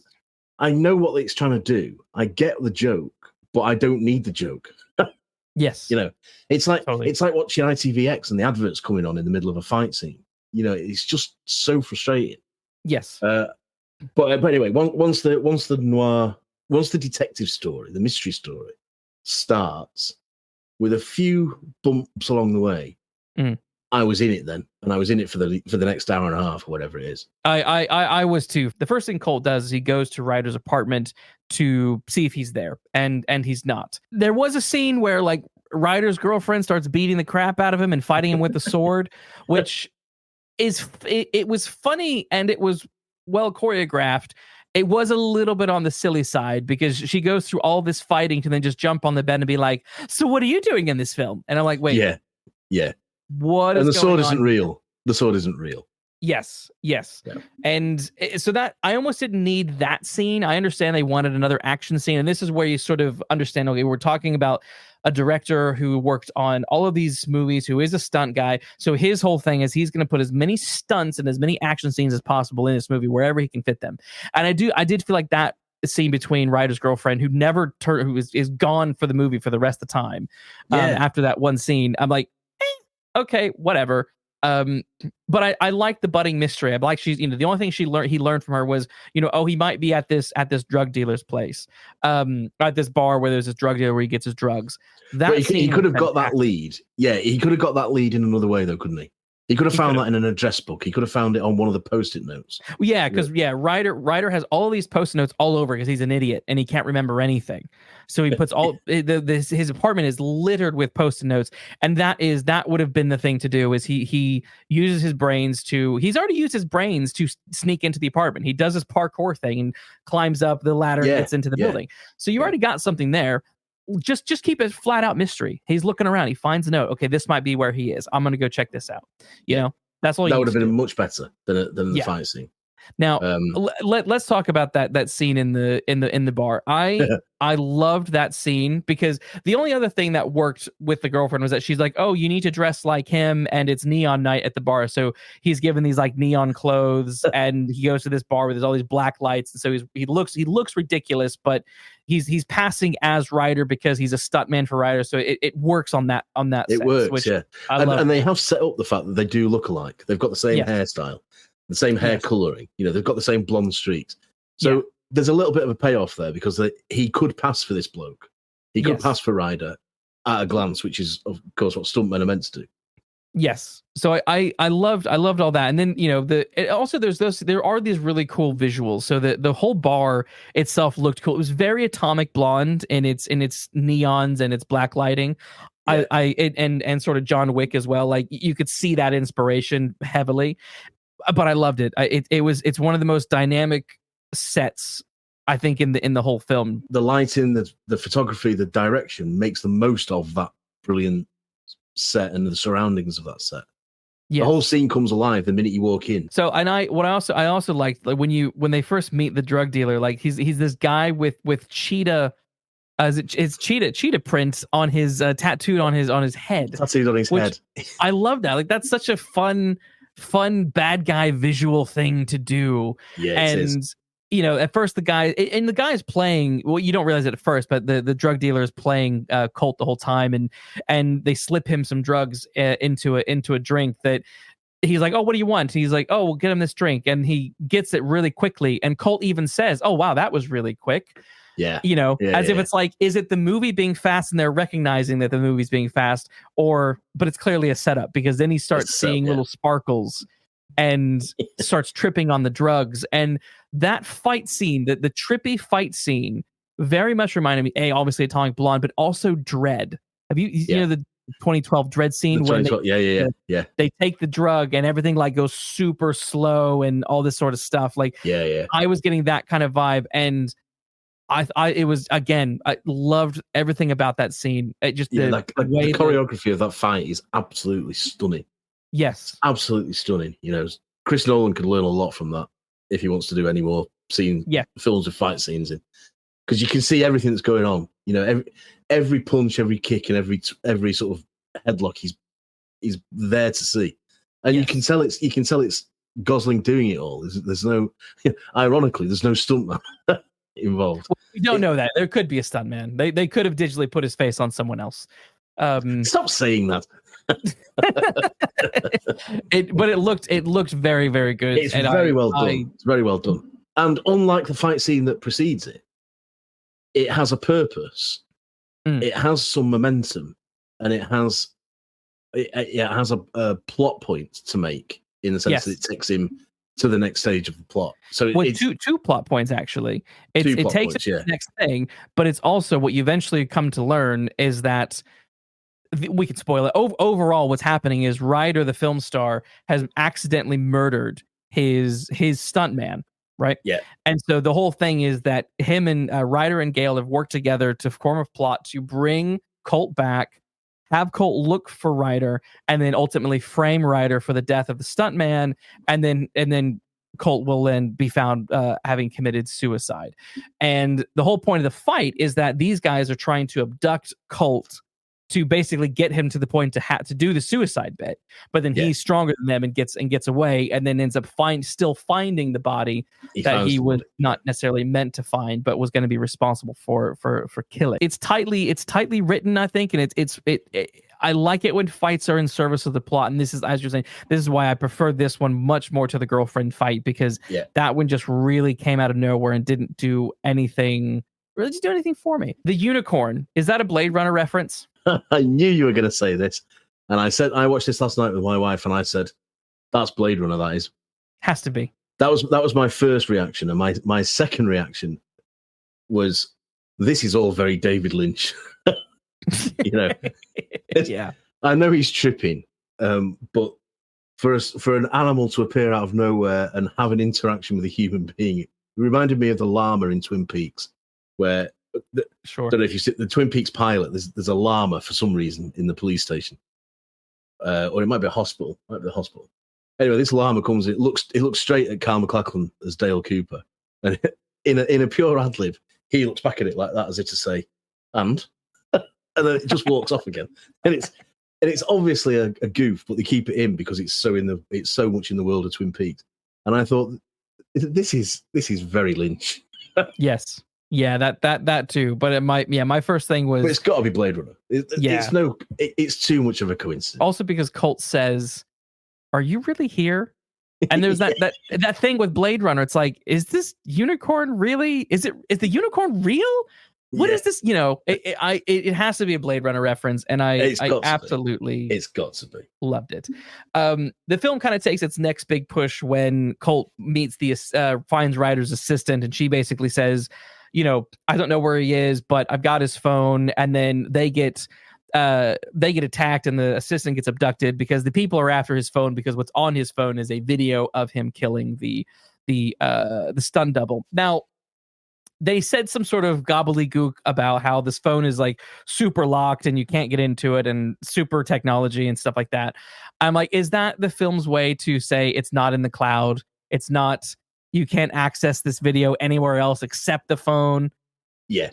I know what it's trying to do. I get the joke, but I don't need the joke. Yes. You know, it's like watching ITVX and the adverts coming on in the middle of a fight scene. You know, it's just so frustrating. Yes. But anyway, once the detective story, the mystery story starts with a few bumps along the way, I was in it then, and I was in it for the next hour and a half or whatever it is. I was too. The first thing Colt does is he goes to Ryder's apartment to see if he's there, and he's not. There was a scene where like Ryder's girlfriend starts beating the crap out of him and fighting him with a sword, which it was funny and it was well choreographed. It was a little bit on the silly side because she goes through all this fighting to then just jump on the bed and be like, "So what are you doing in this film?" And I'm like, "Wait, yeah." What is and the sword isn't on? real. The sword isn't real. Yes. Yeah. And so that I almost didn't need that scene. I understand they wanted another action scene, and this is where you sort of understand. Okay, we're talking about a director who worked on all of these movies, who is a stunt guy. So his whole thing is he's going to put as many stunts and as many action scenes as possible in this movie wherever he can fit them. And I did feel like that scene between Ryder's girlfriend, who is gone for the movie for the rest of the time. After that one scene, I'm like, okay, whatever. But I like the budding mystery. I like she's, the only thing he learned from her was, he might be at this drug dealer's place, at this bar where there's this drug dealer where he gets his drugs. He could have got that lead. Yeah, he could have got that lead in another way though, couldn't he? He could have found that in an address book. He could have found it on one of the Post-it notes. Well, yeah, because Ryder has all these Post-it notes all over because he's an idiot and he can't remember anything. So he puts all his apartment is littered with Post-it notes, and that would have been the thing to do. Is he uses his brains he's already used his brains to sneak into the apartment. He does his parkour thing and climbs up the ladder and gets into the building. So you already got something there. Just keep it flat out mystery. He's looking around. He finds a note. Okay, this might be where he is. I'm going to go check this out. You know, that's all. That would have been much better than the fight scene. Now, let's talk about that scene in the bar. I loved that scene because the only other thing that worked with the girlfriend was that she's like, "Oh, you need to dress like him, and it's neon night at the bar." So he's given these like neon clothes, and he goes to this bar where there's all these black lights, and so he looks ridiculous, but he's passing as Ryder because he's a stuntman for Ryder. So it works on that. It works, and they have set up the fact that they do look alike. They've got the same hairstyle. the same hair coloring. You know, they've got the same blonde streaks. So there's a little bit of a payoff there because he could pass for this bloke. He could pass for Ryder at a glance, which is, of course, what stuntmen are meant to do. Yes. So I loved all that. And then, you know, there are these really cool visuals. So the whole bar itself looked cool. It was very Atomic Blonde in its neons and its black lighting. Yeah. And sort of John Wick as well. Like you could see that inspiration heavily, but I loved it. It's one of the most dynamic sets, I think, in the whole film. The lighting, the photography, the direction makes the most of that brilliant set and the surroundings of that set. The whole scene comes alive the minute you walk in. So, and I also liked, like, when they first meet the drug dealer, like he's this guy with cheetah, it's cheetah prints on his tattooed on his head. Tattooed on his head. I love that. Like that's such a fun bad guy visual thing to do. Yeah, and it is. You know, at first the guy is playing, well, you don't realize it at first, but the drug dealer is playing Colt the whole time, and they slip him some drugs into a drink that he's like, oh, what do you want? And he's like, oh, we'll get him this drink, and he gets it really quickly. And Colt even says, oh, wow, that was really quick. Yeah. You know, if it's like, is it the movie being fast and they're recognizing that the movie's being fast, but it's clearly a setup, because then he starts seeing little sparkles and starts tripping on the drugs. And that fight scene, the trippy fight scene, very much reminded me, obviously Atomic Blonde, but also Dread. Have you know the 2012 Dread scene when they take the drug and everything like goes super slow and all this sort of stuff? Like, I was getting that kind of vibe, and it was, again, I loved everything about that scene. It just the choreography of that fight is absolutely stunning. Yes, absolutely stunning. You know, Chris Nolan could learn a lot from that if he wants to do any more films with fight scenes in, because you can see everything that's going on. You know, every punch, every kick, and every sort of headlock he's there to see, and you can tell it's Gosling doing it all. There's no, ironically, there's no stuntman involved. Well, we don't know that. There could be a stuntman. They could have digitally put his face on someone else. Stop saying that. But it looked very, very good. It's very well done. It's very well done. And unlike the fight scene that precedes it, it has a purpose. It has some momentum, and it has a plot point to make, in the sense that it takes him to the next stage of the plot. So it's two plot points, actually. It takes it to the next thing, but it's also what you eventually come to learn is that, we can spoil it. Overall, what's happening is Ryder, the film star, has accidentally murdered his stuntman, right? Yeah. And so the whole thing is that him and Ryder and Gale have worked together to form a plot to bring Colt back, have Colt look for Ryder, and then ultimately frame Ryder for the death of the stuntman, and then Colt will then be found having committed suicide. And the whole point of the fight is that these guys are trying to abduct Colt to basically get him to the point to do the suicide bit, but then he's stronger than them and gets away, and then ends up still finding the body that he was not necessarily meant to find, but was going to be responsible for killing. It's tightly written, I think, and I like it when fights are in service of the plot, and this is, as you're saying, this is why I prefer this one much more to the girlfriend fight, because that one just really came out of nowhere and didn't do anything. Really, did do anything for me. The unicorn, is that a Blade Runner reference? I knew you were going to say this, and I watched this last night with my wife, and I said, "That's Blade Runner. That is, has to be." That was my first reaction, and my second reaction was, "This is all very David Leitch." You know, I know he's tripping, but for an animal to appear out of nowhere and have an interaction with a human being, it reminded me of the llama in Twin Peaks, where. Don't know if you see the Twin Peaks pilot. There's a llama for some reason in the police station, or it might be a hospital. Anyway, this llama comes. It looks straight at Kyle MacLachlan as Dale Cooper, and in a pure ad lib, he looks back at it like that, as if to say, and then it just walks off again. And it's obviously a goof, but they keep it in because it's so much in the world of Twin Peaks. And I thought, this is very Lynch. Yes. Yeah, that too. But it might. Yeah, my first thing was. But it's got to be Blade Runner. It's too much of a coincidence. Also, because Colt says, "Are you really here?" And there's that thing with Blade Runner. It's like, is this unicorn really? Is the unicorn real? What is this? It has to be a Blade Runner reference, and I absolutely it's got to be loved it. The film kind of takes its next big push when Colt meets finds Ryder's assistant, and she basically says, I don't know where he is, but I've got his phone. And then they get attacked, and the assistant gets abducted because the people are after his phone, because what's on his phone is a video of him killing the stunt double. Now, they said some sort of gobbledygook about how this phone is like super locked and you can't get into it, and super technology and stuff like that. I'm like, is that the film's way to say it's not in the cloud? It's not, you can't access this video anywhere else except the phone. Yeah.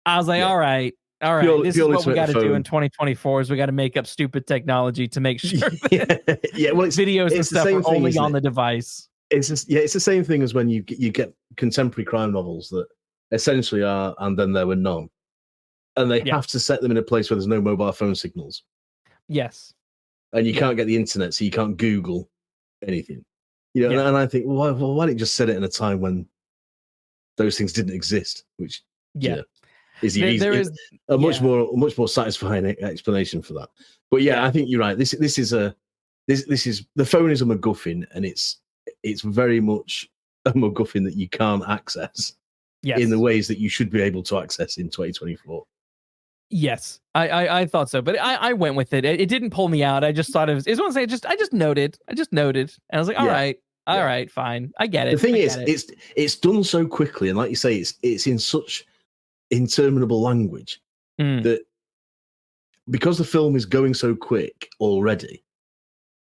I was like, all right. This is what we got to do in 2024 is we got to make up stupid technology to make sure that videos and stuff are only on the device. It's the same thing as when you get contemporary crime novels that essentially are and then there were none, and they have to set them in a place where there's no mobile phone signals. Yes. And you can't get the internet, so you can't Google anything. And I think, why don't you just set it in a time when those things didn't exist? Which is a much more satisfying explanation for that. But I think you're right. This is the phone is a MacGuffin, and it's very much a MacGuffin that you can't access in the ways that you should be able to access in 2024. Yes, I thought so, but I went with it. It didn't pull me out. I just thought I just noted, and I was like, all right, fine, I get it. The thing is, it's done so quickly, and like you say, it's in such interminable language that because the film is going so quick already,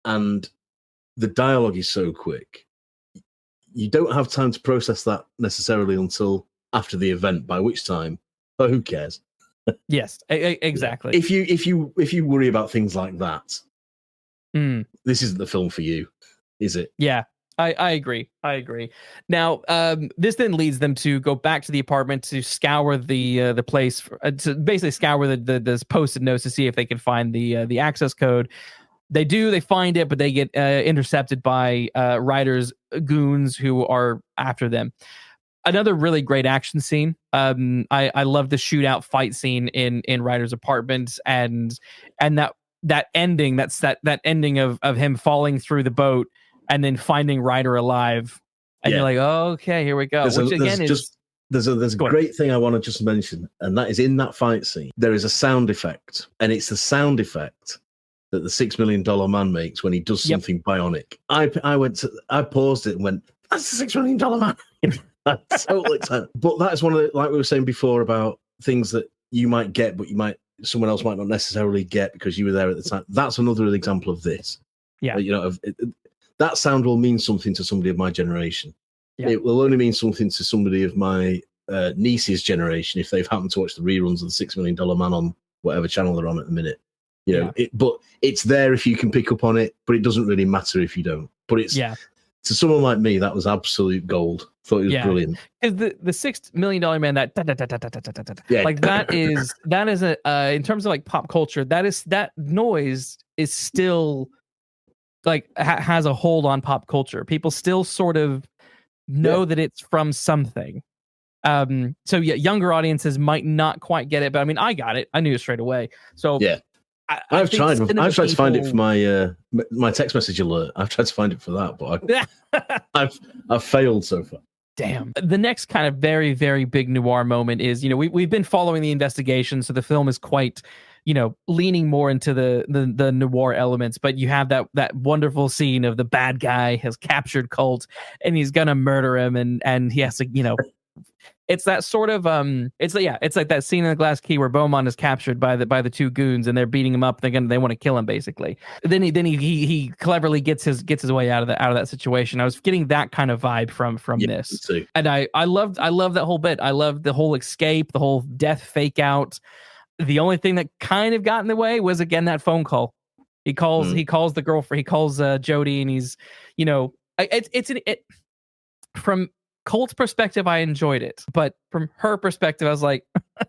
and the dialogue is so quick, you don't have time to process that necessarily until after the event, by which time, who cares? Yes, exactly. If you worry about things like that, this isn't the film for you, is it? Yeah, I agree. Now, this then leads them to go back to the apartment to scour the place, to basically scour the posted notes to see if they can find the access code. They do. They find it, but they get intercepted by Ryder's goons who are after them. Another really great action scene. I love the shootout fight scene in Ryder's apartment, and that ending. That's that ending of him falling through the boat and then finding Ryder alive, and you're like, oh, okay, here we go. There's a great thing I want to just mention, and that is in that fight scene. There is a sound effect, and it's the sound effect that the $6 million man makes when he does something bionic. I paused it and went, that's the $6 million man. Totally. But that's one of the, like we were saying before, about things that you might get, but someone else might not necessarily get because you were there at the time. That's another example of this. Yeah. That sound will mean something to somebody of my generation. Yeah. It will only mean something to somebody of my niece's generation if they've happened to watch the reruns of the $6 million man on whatever channel they're on at the minute. But it's there if you can pick up on it, but it doesn't really matter if you don't. But it's to someone like me, that was absolute gold. Thought it was brilliant. Because the $6 million man, like that is a in terms of like pop culture, that noise is still like has a hold on pop culture. People still sort of know that it's from something. So younger audiences might not quite get it, but I mean, I got it. I knew it straight away. So I've tried to find it for my text message alert. I've tried to find it for that, but I've failed so far. Damn. The next kind of very, very big noir moment is, we've been following the investigation, so the film is quite, leaning more into the noir elements, but you have that wonderful scene of the bad guy has captured Colt and he's gonna murder him, and he has to, it's that sort of it's like that scene in the Glass Key where Beaumont is captured by the two goons and they're beating him up. They want to kill him basically. Then he cleverly gets his way out of that situation. I was getting that kind of vibe from this, too. And I loved that whole bit. I loved the whole escape, the whole death fake out. The only thing that kind of got in the way was again that phone call. He calls the girlfriend. He calls Jody, and he's from Colt's perspective, I enjoyed it, but from her perspective, I was like,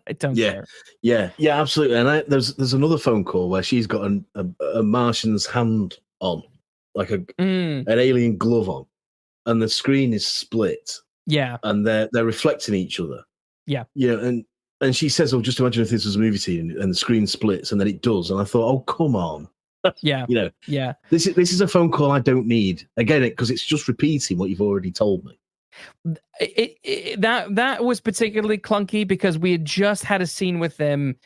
I don't care. Yeah, absolutely. And there's another phone call where she's got a Martian's hand on like an alien glove on, and the screen is split. Yeah, and they're reflecting each other. Yeah, and she says, "Oh, just imagine if this was a movie scene and the screen splits," and then it does. And I thought, "Oh, come on." Yeah, yeah. This is a phone call I don't need again because it's just repeating what you've already told me. That was particularly clunky because we had just had a scene with them.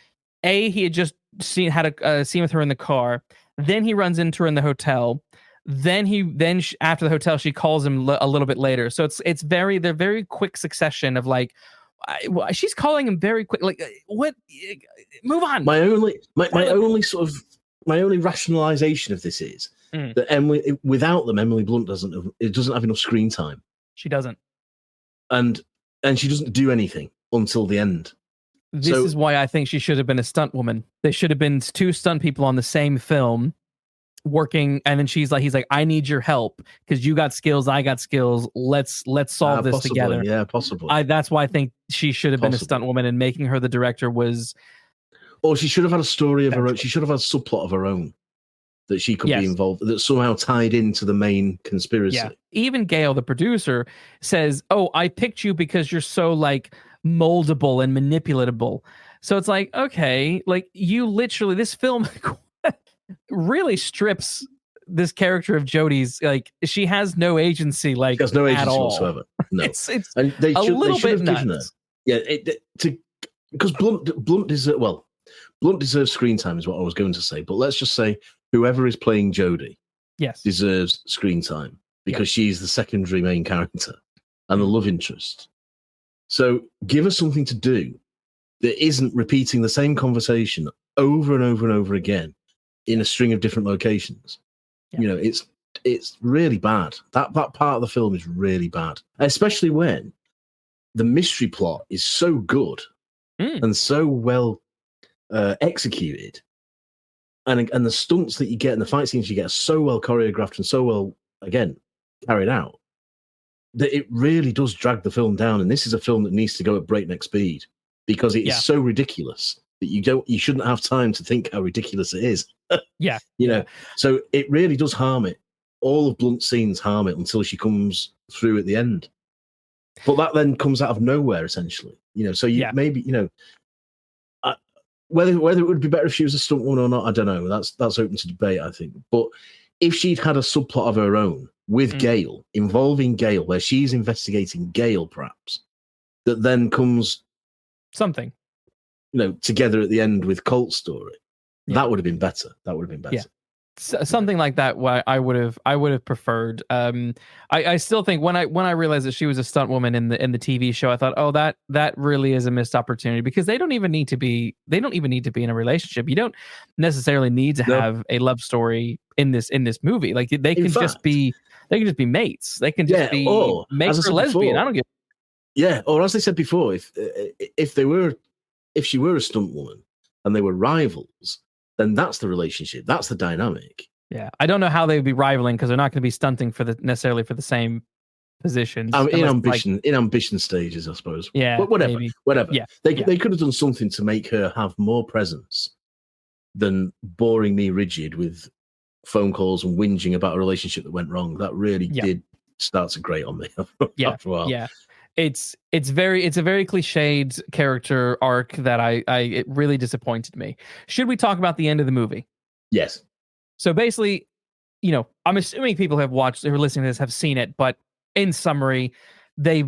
He had just had a scene with her in the car. Then he runs into her in the hotel. Then after the hotel, she calls him a little bit later. So they're very quick succession of like, she's calling him very quick. Like, what? Move on. My only rationalization of this is that without them, Emily Blunt doesn't have enough screen time. She doesn't, and she doesn't do anything until the end. This is why I think she should have been a stunt woman. They should have been two stunt people on the same film working, and then he's like, I need your help because you got skills, I got skills. Let's solve this together. Yeah, possibly. That's why I think she should have been a stunt woman, and making her the director was. Or she should have had a story of her own. She should have had a subplot of her own that she could be involved, that somehow tied into the main conspiracy. Yeah. Even Gail, the producer, says, "Oh, I picked you because you're so like moldable and manipulatable." So it's like, okay, like you literally, this film really strips this character of Jodie's, like she has no agency, like she has no agency all. whatsoever. No, it's and they little should bit have given her. Yeah, because Blunt deserves screen time is what I was going to say. But let's just say whoever is playing Jodie, deserves screen time because she's the secondary main character and the love interest. So give us something to do that isn't repeating the same conversation over and over and over again in a string of different locations. Yeah. It's really bad. That part of the film is really bad, especially when the mystery plot is so good and so well executed, and the stunts that you get and the fight scenes you get are so well choreographed and so well again carried out that it really does drag the film down. And this is a film that needs to go at breakneck speed because it is so ridiculous that you shouldn't have time to think how ridiculous it is. So it really does harm it. All of Blunt's scenes harm it until she comes through at the end. But that then comes out of nowhere, essentially. So maybe whether it would be better if she was a stunt woman or not, I don't know. That's open to debate, I think. But if she'd had a subplot of her own with Gail, involving Gail, where she's investigating Gail, perhaps, that then comes something, together at the end with Colt's story, that would have been better. Yeah. Something like that. I would have preferred. I still think when I realized that she was a stunt woman in the TV show, I thought, oh, that really is a missed opportunity because they don't even need to be in a relationship. You don't necessarily need to have a love story in this movie. Like they can just be mates. They can just be mates or lesbian. Before, I don't get. Yeah, or as they said before, if she were a stunt woman and they were rivals, then that's the relationship. That's the dynamic. Yeah, I don't know how they'd be rivaling because they're not going to be stunting necessarily for the same positions. In ambition stages, I suppose. Yeah, but whatever. Yeah, they could have done something to make her have more presence than boring me rigid with phone calls and whinging about a relationship that went wrong. That really did start to grate on me after a while. Yeah. It's a very cliched character arc that it really disappointed me. Should we talk about the end of the movie? Yes. So basically, I'm assuming people who are listening to this have seen it, but in summary, they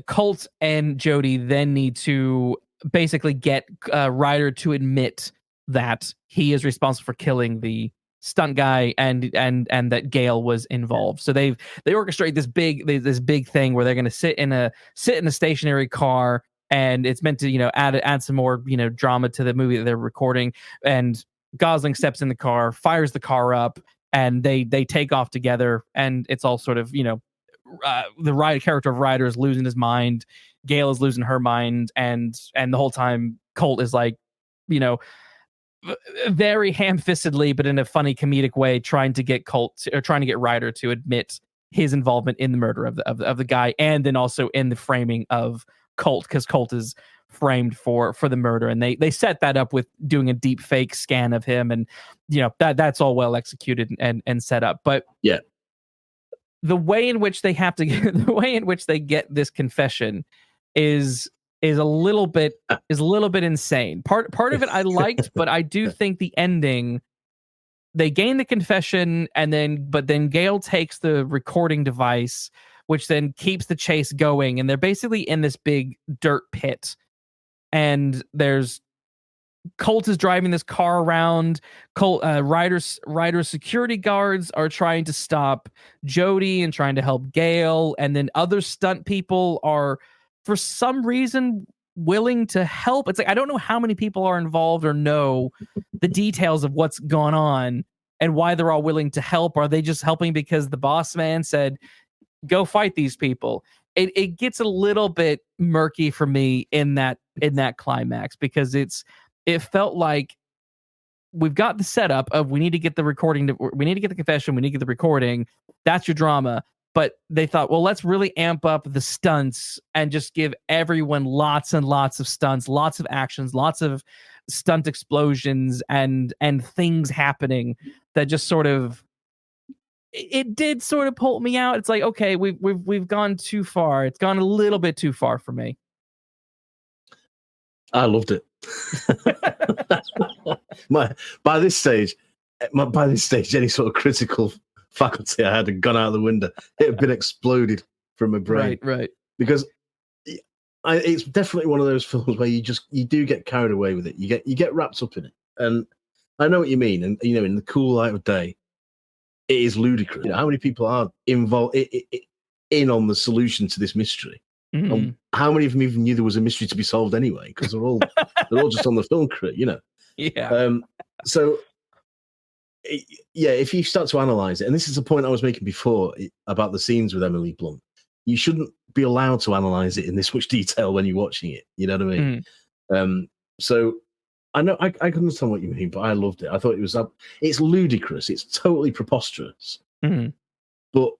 Colt and Jodie then need to basically get Ryder to admit that he is responsible for killing the stunt guy and that Gail was involved. So they orchestrate this big thing where they're going to sit in a stationary car, and it's meant to add some more drama to the movie that they're recording. And Gosling steps in the car, fires the car up, and they take off together. And it's all sort of the character of Ryder is losing his mind, Gail is losing her mind, and the whole time Colt is like very ham-fistedly, but in a funny comedic way, trying to get Ryder to admit his involvement in the murder of the guy, and then also in the framing of Colt, because Colt is framed for the murder, and they set that up with doing a deep fake scan of him, and that's all well executed and set up. But yeah, the way in which they have to the way in which they get this confession is a little bit insane. Part of it I liked, but I do think the ending, they gain the confession, and then Gale takes the recording device, which then keeps the chase going, and they're basically in this big dirt pit, and there's Colt is driving this car around. Ryder's security guards are trying to stop Jody and trying to help Gale, and then other stunt people are, for some reason, willing to help. It's like, I don't know how many people are involved or know the details of what's gone on and why they're all willing to help. Are they just helping because the boss man said, go fight these people? It gets a little bit murky for me in that climax, because it felt like we've got the setup of we need to get the recording, we need to get the confession, we need to get the recording. That's your drama. But they thought, well, let's really amp up the stunts and just give everyone lots and lots of stunts, lots of actions, lots of stunt explosions and things happening that just sort of, it did sort of pull me out. It's like, okay, we've gone too far. It's gone a little bit too far for me. I loved it. By this stage, any sort of critical faculty I had gone out the window. It had been exploded from my brain. Right. Because it's definitely one of those films where you do get carried away with it. You get wrapped up in it, and I know what you mean. And in the cool light of day, it is ludicrous. How many people are involved in on the solution to this mystery? Mm-hmm. And how many of them even knew there was a mystery to be solved anyway? Because they're all just on the film crew, Yeah. So, if you start to analyze it, and this is the point I was making before about the scenes with Emily Blunt, you shouldn't be allowed to analyze it in this much detail when you're watching it. You know what I mean? Mm. So I know I can understand what you mean, but I loved it. I thought it's ludicrous. It's totally preposterous, but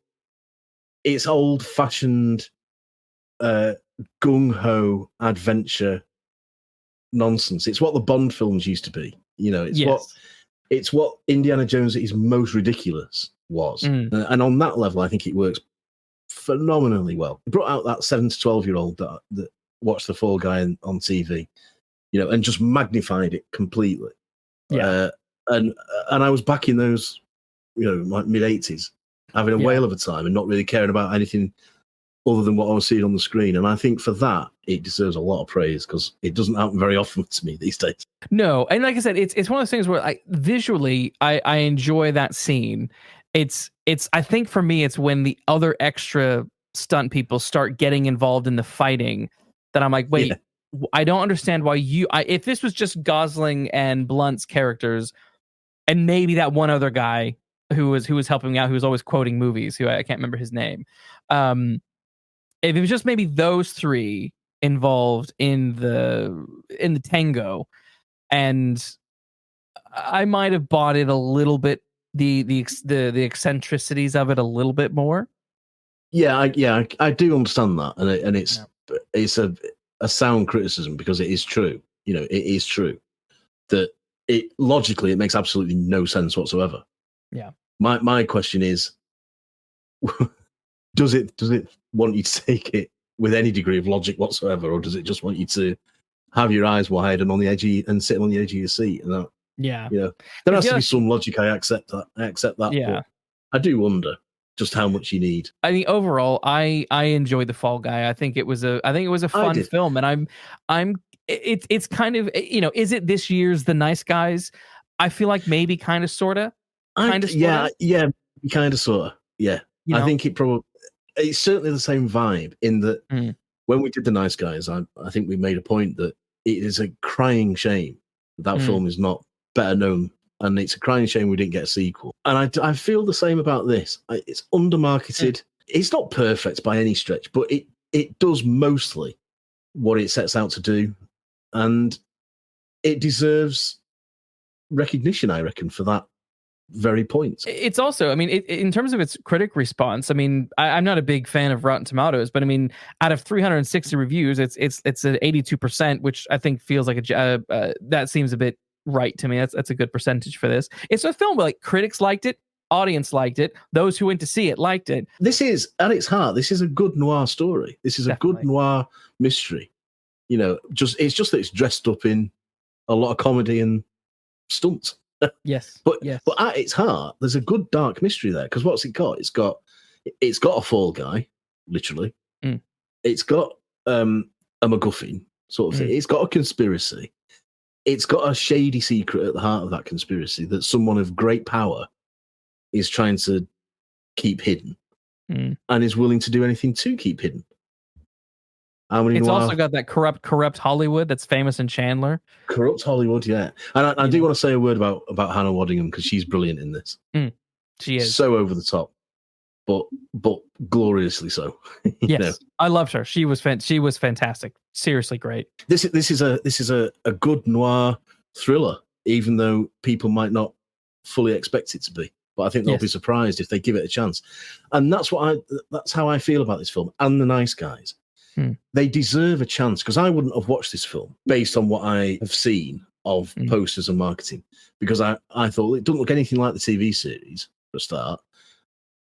it's old-fashioned gung-ho adventure nonsense. It's what the Bond films used to be. It's what Indiana Jones at his most ridiculous was. And on that level, I think it works phenomenally well. It brought out that 7 to 12-year-old that watched the Fall Guy on TV, and just magnified it completely. Yeah. And I was back in those, like mid-80s, having a whale of a time and not really caring about anything other than what I was seeing on the screen. And I think for that, it deserves a lot of praise, because it doesn't happen very often to me these days. No, and like I said, it's one of those things where visually I enjoy that scene. It's I think for me, it's when the other extra stunt people start getting involved in the fighting that I'm like, wait, I don't understand why if this was just Gosling and Blunt's characters, and maybe that one other guy who was helping me out, who was always quoting movies, who I can't remember his name. If it was just maybe those three involved in the tango, and I might have bought it a little bit, the eccentricities of it a little bit more. I do understand that, and it's a sound criticism, because it is true. It is true that it logically it makes absolutely no sense whatsoever. Yeah. My question is, does it want you to take it with any degree of logic whatsoever, or does it just want you to have your eyes wide and on the edge and sitting on the edge of your seat? And that, there has to be some logic. I accept that. Yeah. But I do wonder just how much you need. I mean, overall, I enjoyed The Fall Guy. I think it was a fun film, and it's kind of, is it this year's The Nice Guys? I feel like maybe kind of sorta. Kind of sorta. Yeah. I think it's certainly the same vibe, in that when we did The Nice Guys, I think we made a point that it is a crying shame that film is not better known, and it's a crying shame we didn't get a sequel. And I feel the same about this. It's undermarketed. It's not perfect by any stretch, but it does mostly what it sets out to do, and it deserves recognition, I reckon, for that very point. It's also, I mean, in terms of its critic response, I mean, I'm not a big fan of Rotten Tomatoes, but I mean, out of 360 reviews, it's an 82%, which I think feels like that seems a bit right to me. That's a good percentage for this. It's a film where like critics liked it, audience liked it, those who went to see it liked it. This is, at its heart, this is a good noir story. This is Definitely. a good noir mystery. You know, it's just that it's dressed up in a lot of comedy and stunts. Yes. But yes. But at its heart, there's a good dark mystery there. Because what's it got? It's got a fall guy, literally. Mm. It's got a MacGuffin sort of thing. It's got a conspiracy. It's got a shady secret at the heart of that conspiracy that someone of great power is trying to keep hidden and is willing to do anything to keep hidden. It's also got that corrupt Hollywood that's famous in Chandler. Corrupt Hollywood, yeah. And I do want to say a word about Hannah Waddingham because she's brilliant in this. She is so over the top, but gloriously so. Yes, know? I loved her. She was fantastic. Seriously great. This is a good noir thriller, even though people might not fully expect it to be. But I think they'll be surprised if they give it a chance. And that's how I feel about this film and The Nice Guys. They deserve a chance because I wouldn't have watched this film based on what I have seen of posters and marketing because I thought it doesn't look anything like the TV series for a start,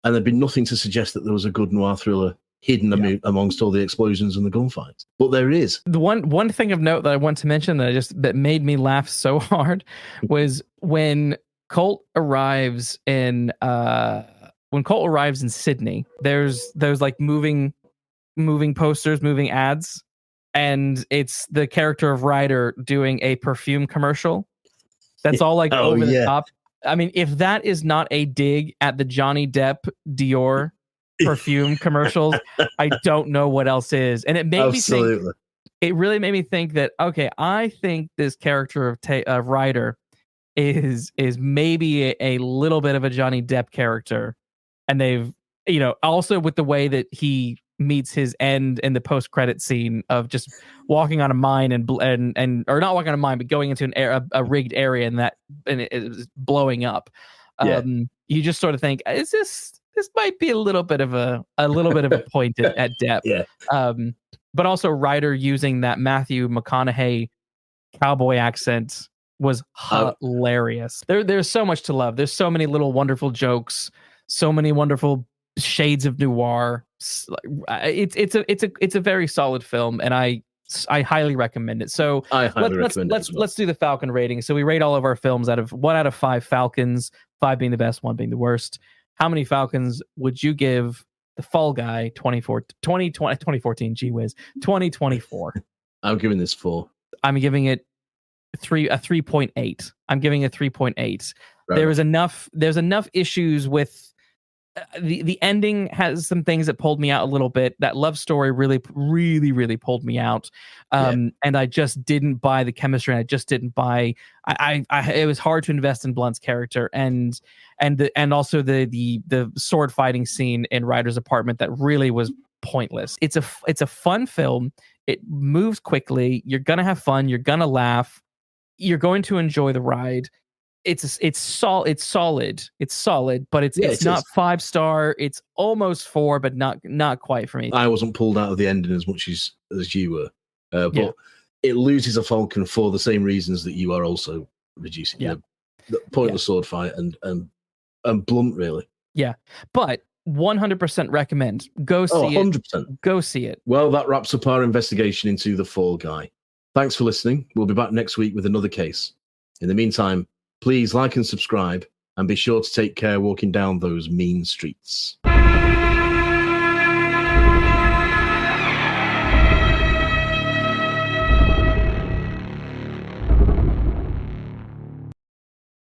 and there'd be nothing to suggest that there was a good noir thriller hidden amongst all the explosions and the gunfights. But there is. The one thing of note that I want to mention that made me laugh so hard was when Colt arrives in Sydney. There's like moving posters, moving ads, and it's the character of Ryder doing a perfume commercial. That's all like over the top. I mean, if that is not a dig at the Johnny Depp Dior perfume commercials, I don't know what else is. And it made me think. It really made me think that I think this character of Ryder is maybe a little bit of a Johnny Depp character, and they've also with the way that he meets his end in the post-credit scene of just walking on a mine and or not walking on a mine, but going into a rigged area and it is blowing up. You just sort of think, is this might be a little bit of a point at Depp. But also Ryder using that Matthew McConaughey cowboy accent was hilarious. There's so much to love. There's so many little wonderful jokes, so many wonderful shades of noir. It's a very solid film, and I highly recommend it. So let's do the Falcon rating. So we rate all of our films out of 1 out of 5 Falcons, 5 being the best, 1 being the worst. How many Falcons would you give The Fall Guy 2014? Gee whiz, 2024. I'm giving this 4. I'm giving it a 3.8. I'm giving it 3.8. Right. There's enough issues with the ending. Has some things that pulled me out a little bit. That love story really pulled me out. And I just didn't buy the chemistry. And I just didn't buy. It was hard to invest in Blunt's character and also the sword fighting scene in Ryder's apartment that really was pointless. It's a fun film. It moves quickly. You're gonna have fun. You're gonna laugh. You're going to enjoy the ride. It's solid, but it's not 5-star. It's almost 4, but not quite for me. I wasn't pulled out of the ending as much as you were, but it loses a Falcon for the same reasons that you are also reducing. The pointless sword fight and Blunt, really. Yeah, but 100% recommend. Go see 100%. Go see it. Well, that wraps up our investigation into The Fall Guy. Thanks for listening. We'll be back next week with another case. In the meantime, please like and subscribe, and be sure to take care walking down those mean streets.